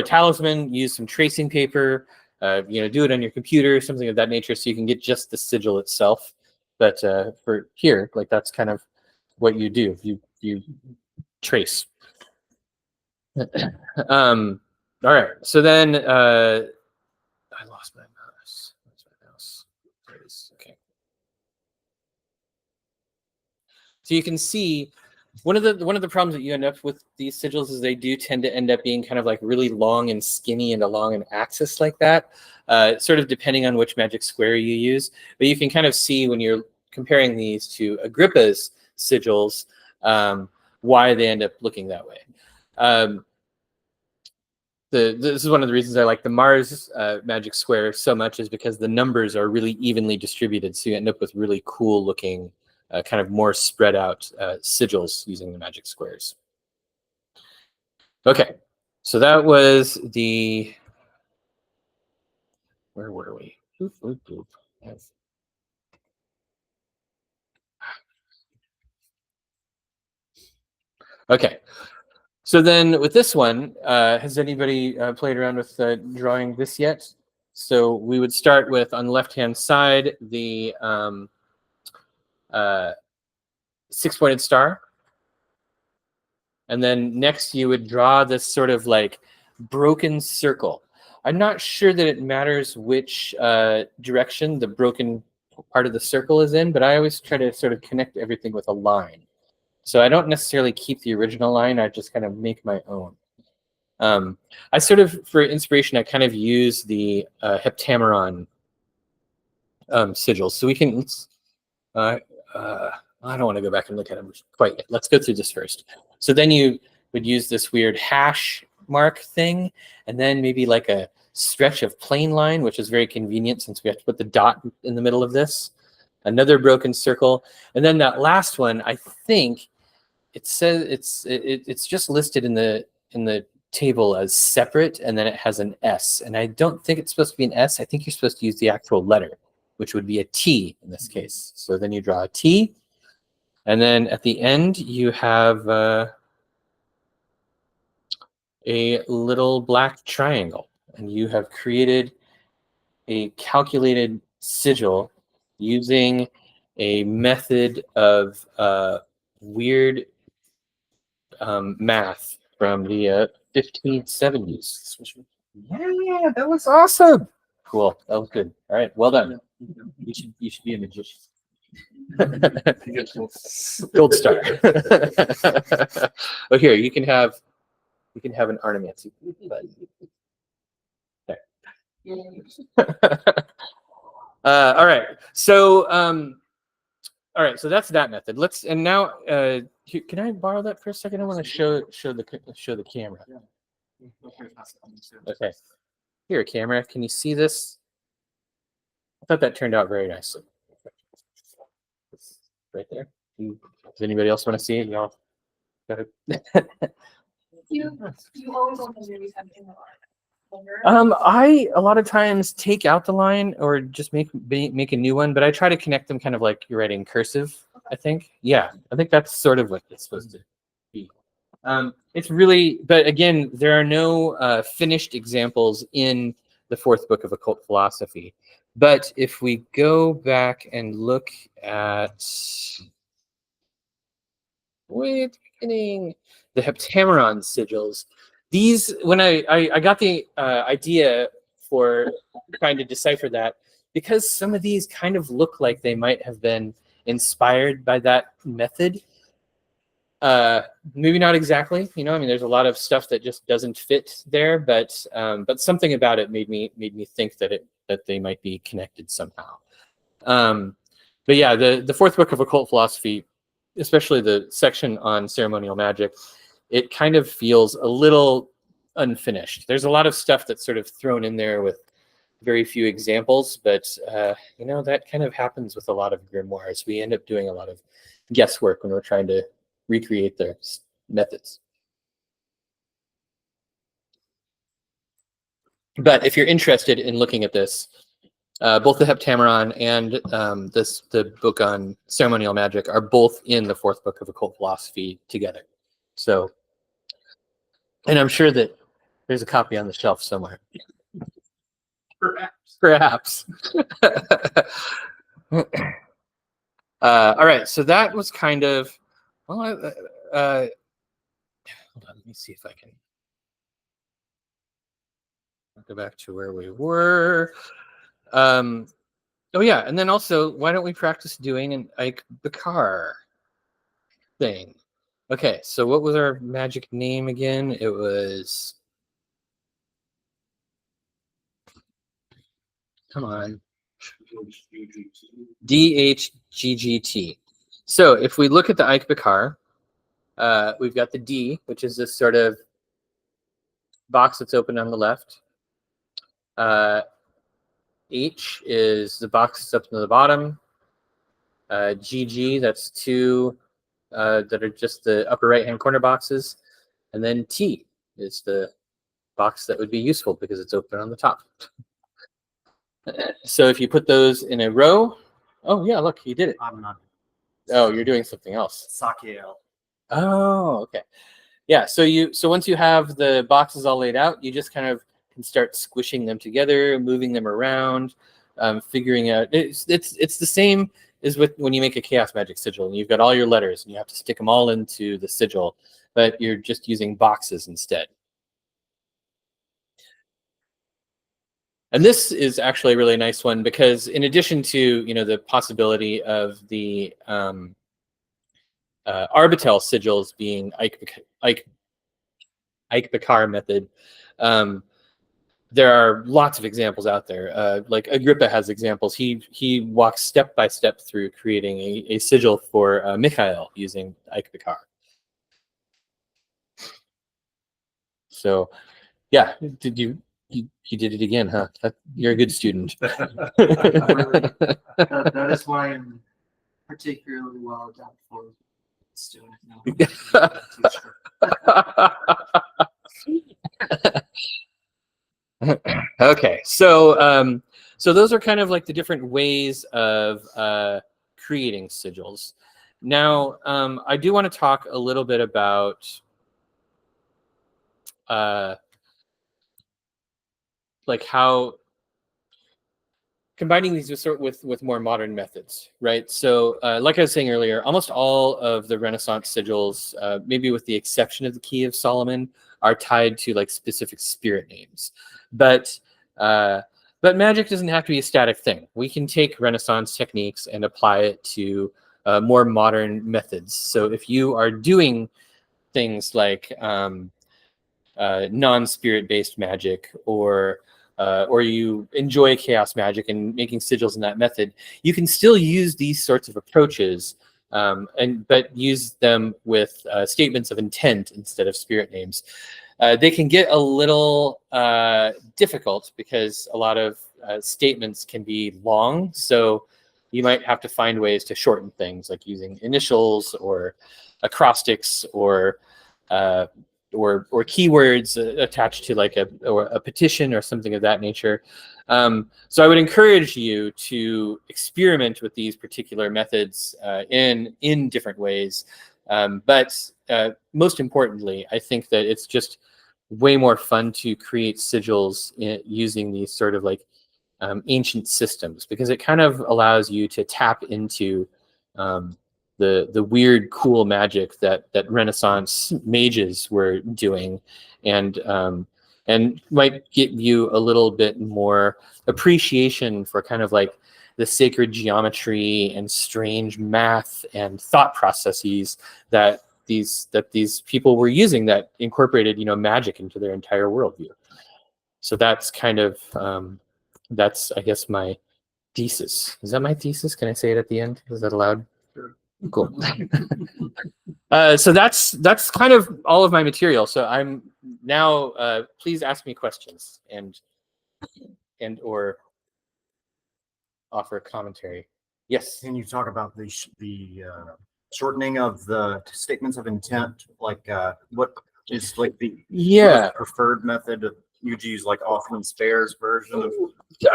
talisman, use some tracing paper, you know, do it on your computer, something of that nature, so you can get just the sigil itself. But for here, like that's kind of what you do. You trace. All right. So then I lost my mouse. Where's my mouse? There it is. Okay. So you can see one of the problems that you end up with these sigils is they do tend to end up being kind of like really long and skinny and along an axis like that, sort of depending on which magic square you use. But you can kind of see when you're comparing these to Agrippa's sigils, why they end up looking that way. This is one of the reasons I like the Mars magic square so much, is because the numbers are really evenly distributed. So you end up with really cool looking, kind of more spread out sigils using the magic squares. Okay, so that was the, where were we? Oop, oop, oop. Okay, so then with this one, has anybody played around with drawing this yet? So we would start with, on the left-hand side, the 6-pointed star. And then next you would draw this sort of like broken circle. I'm not sure that it matters which direction the broken part of the circle is in, but I always try to sort of connect everything with a line. So I don't necessarily keep the original line, I just kind of make my own. I sort of, for inspiration, I kind of use the heptameron sigils. So we can, I don't want to go back and look at them quite yet. Let's go through this first. So then you would use this weird hash mark thing, and then maybe like a stretch of plain line, which is very convenient since we have to put the dot in the middle of this. Another broken circle, and then that last one, I think it says it's just listed in the table as separate, and then it has an S, and I don't think it's supposed to be an S. I think you're supposed to use the actual letter, which would be a T in this case. So then you draw a T, and then at the end you have a little black triangle, and you have created a calculated sigil using a method of weird math from the 1570s. Yeah, that was awesome. Cool, that was good. All right, well done. You should be a magician. Gold star. Oh, here you can have an Arnemancy. All right. So all right. So that's that method. Let's and now can I borrow that for a second? I want to show the camera. Okay. Here, camera. Can you see this? I thought that turned out very nicely. Right there. Does anybody else want to see it? Y'all got it. You always want to do something I a lot of times take out the line or just make a new one, but I try to connect them kind of like you're writing cursive. I think, yeah, I think that's sort of what it's supposed to be. It's really, but again, there are no finished examples in the fourth book of occult philosophy. But if we go back and look at way at the beginning, the Heptameron sigils. These, when I got the idea for trying to decipher that, because some of these kind of look like they might have been inspired by that method. Maybe not exactly, you know. I mean, there's a lot of stuff that just doesn't fit there, but something about it made me think that they might be connected somehow. But yeah, the fourth book of occult philosophy, especially the section on ceremonial magic, it kind of feels a little unfinished. There's a lot of stuff that's sort of thrown in there with very few examples, but you know, that kind of happens with a lot of grimoires. We end up doing a lot of guesswork when we're trying to recreate their methods. But if you're interested in looking at this, both the Heptameron and the book on ceremonial magic are both in the fourth book of occult philosophy together. So, and I'm sure that there's a copy on the shelf somewhere. Perhaps. All right, so that was kind of, well, hold on, let me see if I can go back to where we were. Oh yeah, and then also, why don't we practice doing an Ike Bakar thing? Okay, so what was our magic name again? It was, come on, DHGGT. So if we look at the Ike Bakar, we've got the D, which is this sort of box that's open on the left. H is the box that's up to the bottom. GG, that's two that are just the upper right-hand corner boxes. And then T is the box that would be useful because it's open on the top. So if you put those in a row, oh yeah, look, you did it. I'm not. Oh, you're doing something else. Sakiel. Oh, okay. Yeah, so once you have the boxes all laid out, you just kind of can start squishing them together, moving them around, figuring out. It's the same as with when you make a chaos magic sigil, and you've got all your letters, and you have to stick them all into the sigil, but you're just using boxes instead. And this is actually a really nice one because, in addition to, you know, the possibility of the Arbitel sigils being Ike Bakar method, there are lots of examples out there. Like Agrippa has examples. He walks step by step through creating a sigil for Michael using Ike Bakar. So, yeah. Did you You did it again, huh? You're a good student. That is why I'm particularly well adapted for student. Okay, so so those are kind of like the different ways of creating sigils. Now, I do want to talk a little bit about like how combining these with more modern methods, right? So, like I was saying earlier, almost all of the Renaissance sigils, maybe with the exception of the Key of Solomon, are tied to like specific spirit names. But magic doesn't have to be a static thing. We can take Renaissance techniques and apply it to more modern methods. So, if you are doing things like non-spirit based magic, or you enjoy chaos magic and making sigils in that method, you can still use these sorts of approaches, but use them with statements of intent instead of spirit names. They can get a little difficult because a lot of statements can be long, so you might have to find ways to shorten things, like using initials or acrostics or keywords attached to like a petition or something of that nature. So I would encourage you to experiment with these particular methods in different ways. But most importantly, I think that it's just way more fun to create sigils using these sort of like ancient systems, because it kind of allows you to tap into the weird, cool magic that Renaissance mages were doing, and might get you a little bit more appreciation for kind of like the sacred geometry and strange math and thought processes that these people were using, that incorporated, you know, magic into their entire worldview. So that's kind of that's, I guess, my thesis. Is that my thesis? Can I say it at the end? Is that allowed? Sure. Cool. So that's kind of all of my material. So I'm now, please ask me questions and or offer commentary. Yes. Can you talk about the shortening of the statements of intent? Like what is like the most preferred method of you use, like often spares version of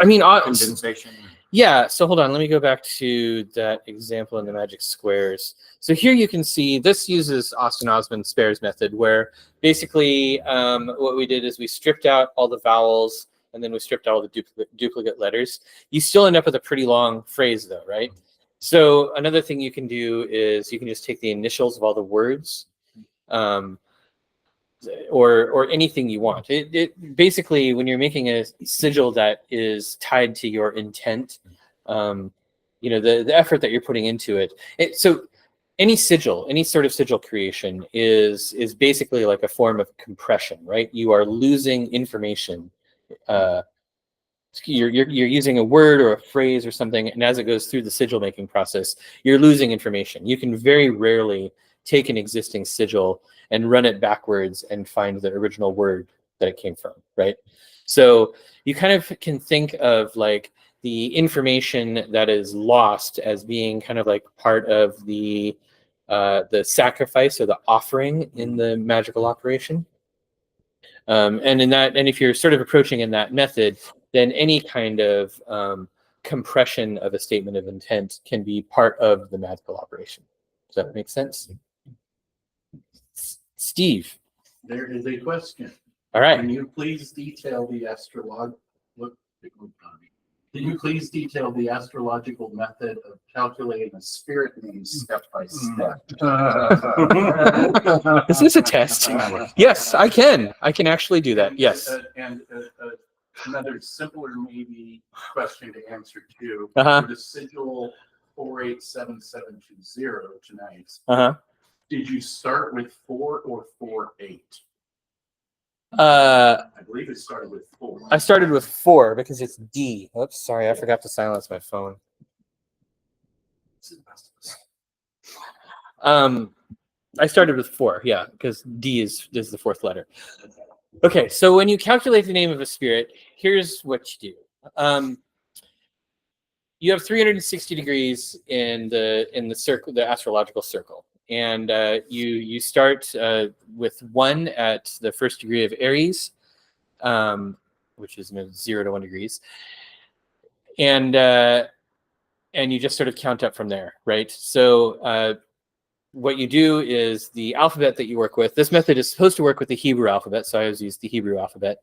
condensation? Yeah, so hold on, let me go back to that example in the magic squares. So here you can see this uses Austin Osman's spares method, where basically what we did is we stripped out all the vowels and then we stripped out all the duplicate letters. You still end up with a pretty long phrase though, right? So another thing you can do is you can just take the initials of all the words, or anything you want. It basically, when you're making a sigil that is tied to your intent, you know, the effort that you're putting into it. So any sigil, any sort of sigil creation is basically like a form of compression, right? You are losing information. You're using a word or a phrase or something, and as it goes through the sigil making process, you're losing information. You can very rarely take an existing sigil and run it backwards and find the original word that it came from, right? So you kind of can think of like the information that is lost as being kind of like part of the sacrifice or the offering in the magical operation. And if you're sort of approaching in that method, then any kind of compression of a statement of intent can be part of the magical operation. Does that make sense? Steve. There is a question. All right. Can you please detail the astrological method of calculating a spirit name step by step? Is this a test? Yes, I can. I can actually do that. Yes. And another simpler maybe question to answer too. Uh-huh. For the sigil 487720 tonight. Uh-huh. Did you start with 4 or 4-8? I believe it started with 4. I started with 4 because it's D. Oops, sorry, I forgot to silence my phone. I started with 4, yeah, because D is the 4th letter. Okay, so when you calculate the name of a spirit, here's what you do. You have 360 degrees in the circle, the astrological circle, and you start with 1 at the first degree of Aries, which is 0 to 1 degrees, and you just sort of count up from there, right? So what you do is the alphabet that you work with. This method is supposed to work with the Hebrew alphabet, so I always use the Hebrew alphabet.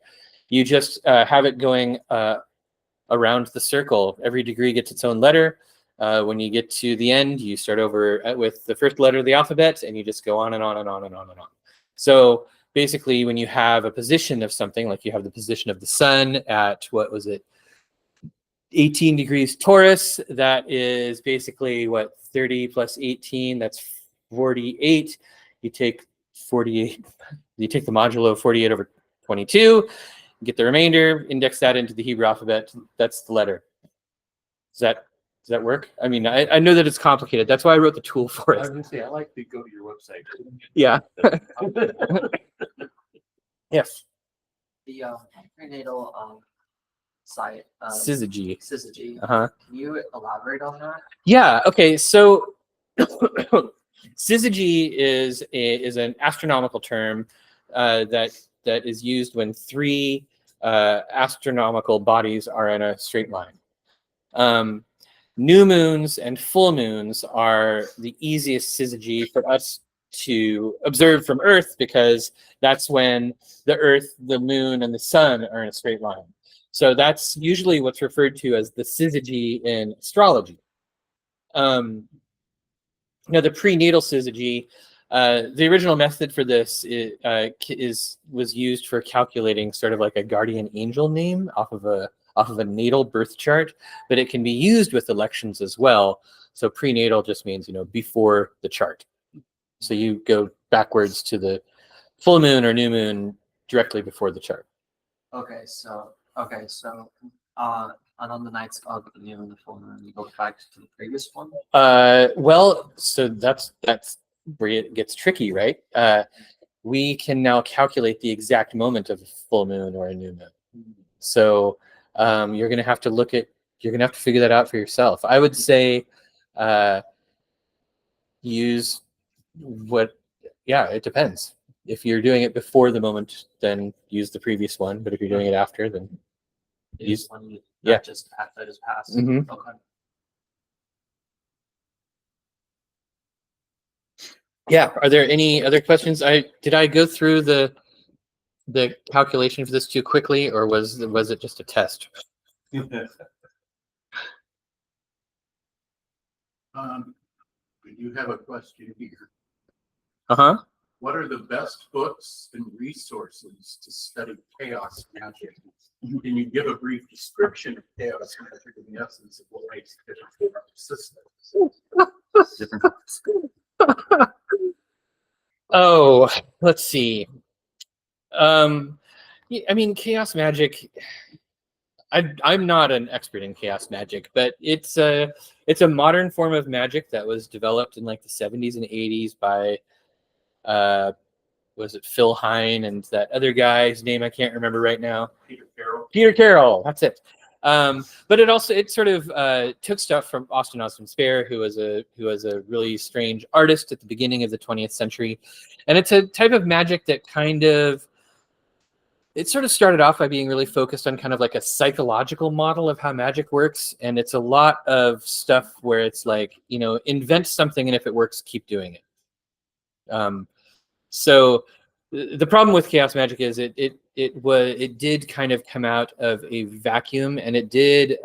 You just have it going around the circle. Every degree gets its own letter. When you get to the end, you start over with the first letter of the alphabet, and you just go on and on and on and on and on. So basically, when you have a position of something, like you have the position of the sun at, what was it, 18 degrees Taurus, that is basically what, 30 plus 18, that's 48. You take 48, you take the modulo of 48 over 22, get the remainder, index that into the Hebrew alphabet. That's the letter. Does that work? I mean, I know that it's complicated. That's why I wrote the tool for I was it. gonna say, I like to go to your website. Yeah. Yes. The prenatal site, Syzygy. Syzygy. Uh-huh. Can you elaborate on that? Yeah. Okay. So syzygy is an astronomical term that is used when 3 astronomical bodies are in a straight line. New moons and full moons are the easiest syzygy for us to observe from Earth, because that's when the Earth, the moon, and the sun are in a straight line. So that's usually what's referred to as the syzygy in astrology. Now, the prenatal syzygy, the original method for this was used for calculating sort of like a guardian angel name off of a natal birth chart, but it can be used with elections as well. So prenatal just means, before the chart. So you go backwards to the full moon or new moon directly before the chart. Okay, so and on the nights of the new and the full moon, you go back to the previous one. Well, so that's where it gets tricky, right? We can now calculate the exact moment of a full moon or a new moon. So you're going to have to figure that out for yourself. I would say use it depends. If you're doing it before the moment, then use the previous one. But if you're doing it after, then use one yeah. Just that is passed. Mm-hmm. Okay. Yeah. Are there any other questions? Did I go through the calculation for this too quickly, or was it just a test? You have a question here. Uh-huh. What are the best books and resources to study chaos magic? Can you give a brief description of chaos magic and the essence of what makes it different systems? Oh, let's see. I mean, chaos magic. I'm not an expert in chaos magic, but it's a modern form of magic that was developed in like the 70s and 80s by was it Phil Hine and that other guy's name I can't remember right now. Peter Carroll. That's it. But it sort of took stuff from Austin Spare, who was a really strange artist at the beginning of the 20th century, and it's a type of magic that it sort of started off by being really focused on kind of like a psychological model of how magic works, and it's a lot of stuff where it's like, invent something, and if it works, keep doing it. So the problem with chaos magic is it did kind of come out of a vacuum, and it did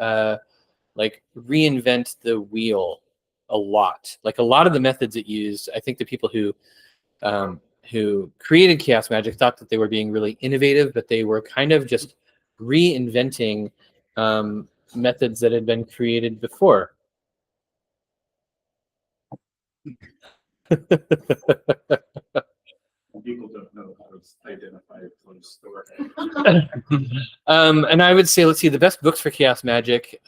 like reinvent the wheel a lot. Like a lot of the methods it used, I think the people who created chaos magic thought that they were being really innovative, but they were kind of just reinventing methods that had been created before. People don't know how to identify a closed store. And I would say, let's see, the best books for chaos magic.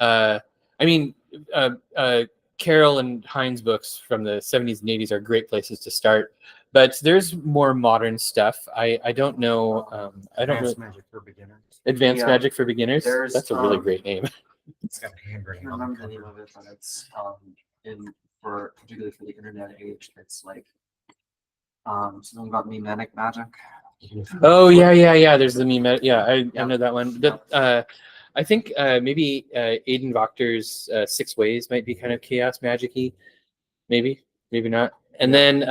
Carroll and Hine's books from the 70s and 80s are great places to start. But there's more modern stuff. I don't know. I don't know. Advanced Magic for Beginners. Advanced Yeah. Magic for Beginners. There's, That's a really great name. It's got a handwriting I on remember the the name cover. of it, but it's for particularly for the internet age. It's like something about mimetic magic. Oh yeah. There's the meme. Yeah, I know that one. I think maybe Aidan Voctor's 6 Ways might be kind of chaos magic-y. Maybe not. And then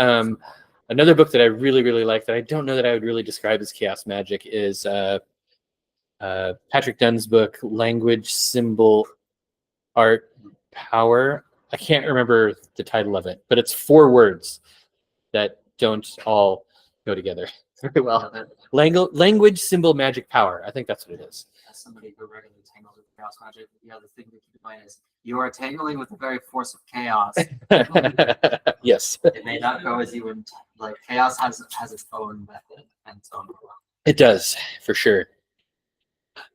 another book that I really like that I don't know that I would really describe as chaos magic is Patrick Dunn's book, Language, Symbol, Art, Power. I can't remember the title of it, but it's 4 words that don't all go together very well. Language, Symbol, Magic, Power. I think that's what it is. As somebody who regularly tangles with chaos magic, the other thing to keep in mind is you are tangling with the very force of chaos. Yes, It may not go as you would like. Chaos has its own method and its own. it does for sure.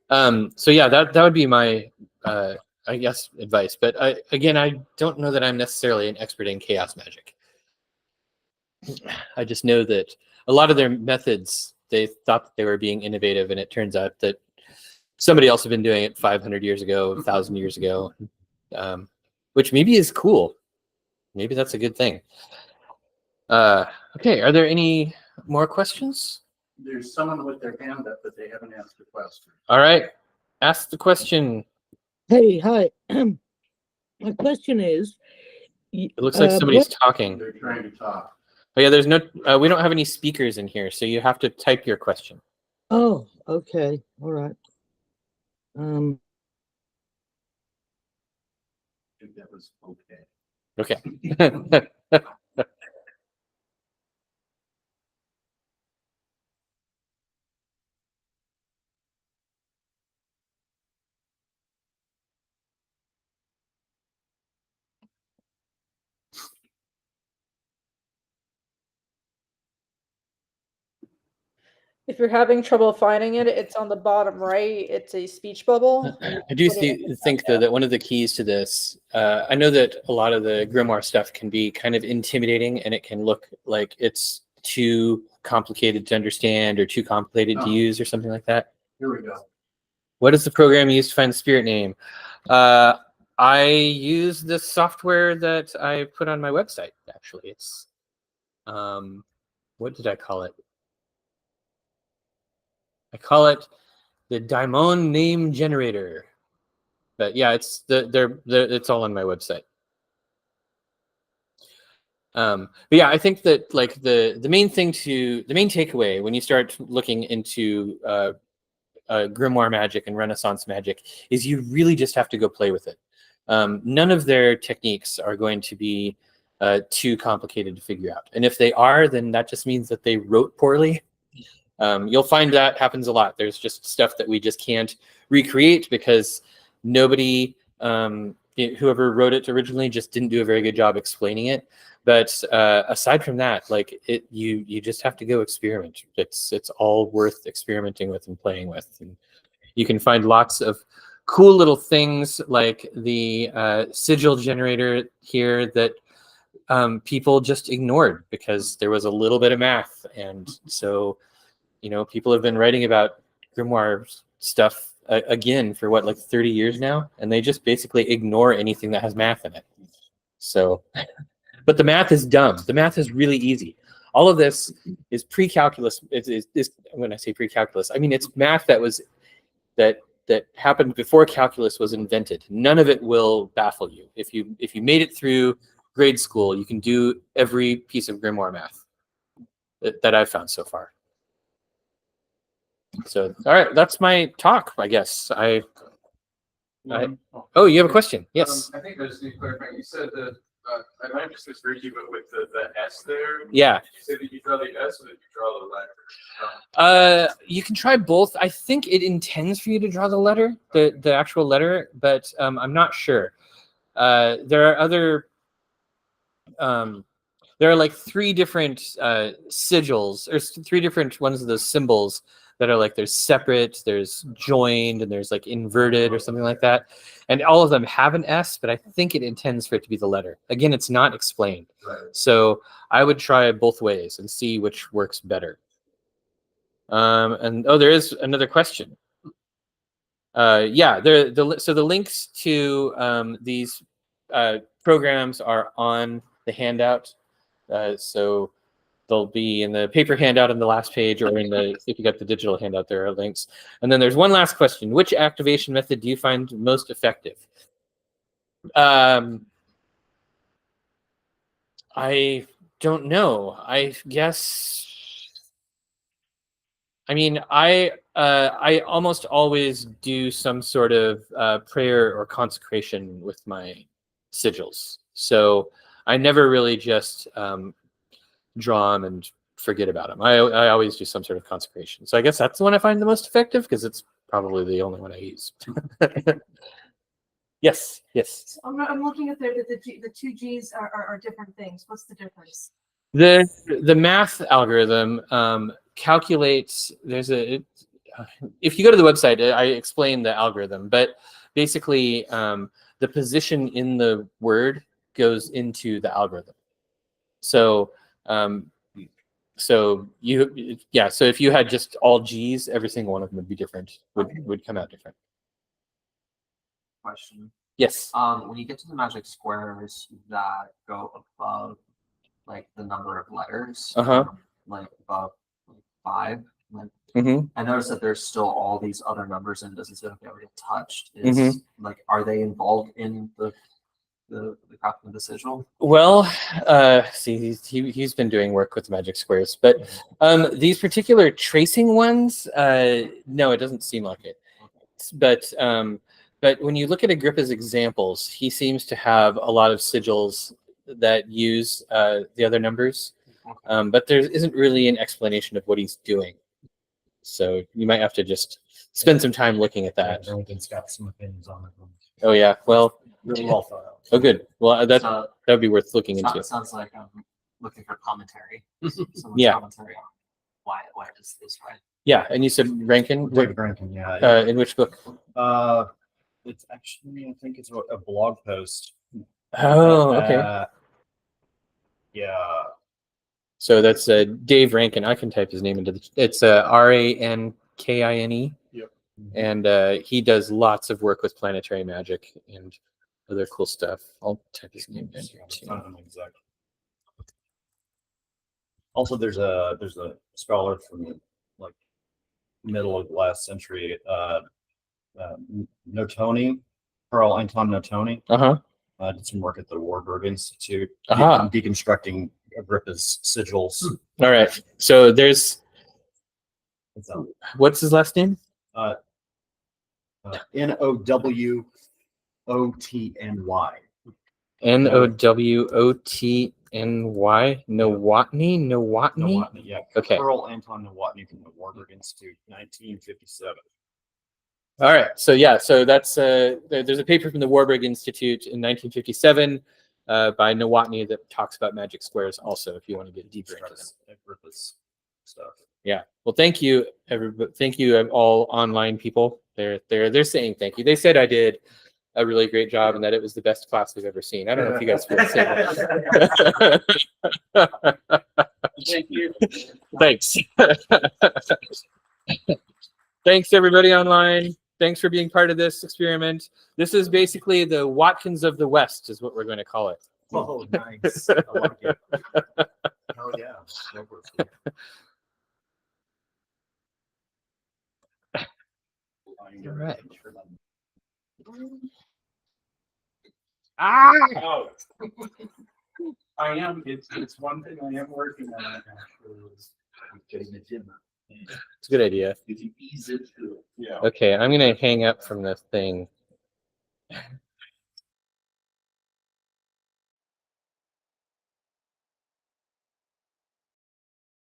So yeah, that would be my I guess advice. But again, I don't know that I'm necessarily an expert in chaos magic. I just know that a lot of their methods, they thought that they were being innovative, and it turns out that somebody else had been doing it 500 years ago, 1,000 years ago, which maybe is cool. Maybe that's a good thing. Okay, are there any more questions? There's someone with their hand up, but they haven't asked a question. All right, ask the question. Hey, hi. My question is, It looks like somebody's talking. They're trying to talk. Oh yeah, there's no. We don't have any speakers in here, so you have to type your question. oh, okay, all right. I think that was okay. Okay. If you're having trouble finding it, it's on the bottom right. It's a speech bubble. I do think though that one of the keys to this, I know that a lot of the grimoire stuff can be kind of intimidating, and it can look like it's too complicated to understand or too complicated to use or something like that. Here we go. What is the program you use to find the spirit name? I use the software that I put on my website. Actually, it's what did I call it? I call it the Daimon Name Generator. But yeah, it's it's all on my website. But yeah, I think that like the main takeaway when you start looking into grimoire magic and Renaissance magic is you really just have to go play with it. None of their techniques are going to be too complicated to figure out, and if they are, then that just means that they wrote poorly. You'll find that happens a lot. There's just stuff that we just can't recreate because nobody, whoever wrote it originally, just didn't do a very good job explaining it. But aside from that, like you just have to go experiment. It's all worth experimenting with and playing with. And you can find lots of cool little things like the sigil generator here that people just ignored because there was a little bit of math, and so. People have been writing about grimoire stuff again for what, like 30 years now, and they just basically ignore anything that has math in it. So, but the math is dumb. The math is really easy. All of this is pre-calculus. Is when I say pre-calculus, I mean it's math that happened before calculus was invented. None of it will baffle you. If you made it through grade school, you can do every piece of grimoire math that I've found so far. So, all right, that's my talk, I guess. Oh, you have a question? Yes. I think I just need to clarify. You said that I might have just misheard you, but with the S there. Yeah. Did you say that you draw the S or that you draw the letter? You can try both. I think it intends for you to draw the letter, the actual letter, but I'm not sure. There are other. There are like 3 different sigils, or 3 different ones of those symbols that are like there's separate, there's joined, and there's like inverted or something like that. And all of them have an S, but I think it intends for it to be the letter. Again, it's not explained. So I would try both ways and see which works better. And oh, there is another question. Yeah, so the links to these programs are on the handout. So they'll be in the paper handout on the last page, or in the, if you got the digital handout, there are links. And then there's one last question. Which activation method do you find most effective? I don't know. I guess, I mean, I almost always do some sort of prayer or consecration with my sigils. So I never really just draw them and forget about them. I always do some sort of consecration. So I guess that's the one I find the most effective, because it's probably the only one I use. Yes, yes. I'm looking at the two G's are different things. What's the difference? The math algorithm calculates, if you go to the website, I explain the algorithm, but basically the position in the word goes into the algorithm. So so if you had just all G's, every single one of them would be different, would come out different. Question. Yes. When you get to the magic squares that go above like the number of letters, like above like 5, like, I noticed that there's still all these other numbers, and doesn't seem like they ever get touched. Is like, are they involved in the crafting of the sigil? Well, see, he's been doing work with the magic squares, but these particular tracing ones, no, it doesn't seem like it. But when you look at Agrippa's examples, he seems to have a lot of sigils that use the other numbers, but there isn't really an explanation of what he's doing. So you might have to just spend some time looking at that. Everything's got some opinions on it. Oh yeah, well, Really well thought out. oh good. Well, that would be worth looking into. It sounds like I'm looking for commentary. Yeah. Commentary on why it is this way. Yeah, and you said Rankin? David Rankin, yeah. In which book? It's actually, I think it's a blog post. Oh, okay. Yeah. So that's Dave Rankin. I can type his name into the. It's Rankine. Yep. And he does lots of work with planetary magic and other cool stuff. I'll type his name in here too. Also, there's a scholar from like middle of last century, Notoni, Carl Anton Notoni. Did some work at the Warburg Institute, deconstructing Agrippa's sigils. All right. So there's, what's his last name? Nowotny. Nowotny? Nowotny? Yeah. Okay. Carl Anton Nowotny from the Warburg Institute, 1957. All right. So yeah, so that's there's a paper from the Warburg Institute in 1957 by Nowotny that talks about magic squares also, if you want to get deeper into them. Agrippa's stuff. Yeah. Well, thank you, everybody. Thank you, all online people. They're saying thank you. They said I did a really great job and that it was the best class they've ever seen. I don't know if you guys feel the same. Thank you. Thanks. Thanks, everybody online. Thanks for being part of this experiment. This is basically the Watkins of the West, is what we're going to call it. Oh, nice. I like it. Hell yeah. All right. Oh. I am. It's one thing I am working on actually. Is getting the gym. It's a good idea. If you ease it through. Yeah. Okay, I'm going to hang up from this thing.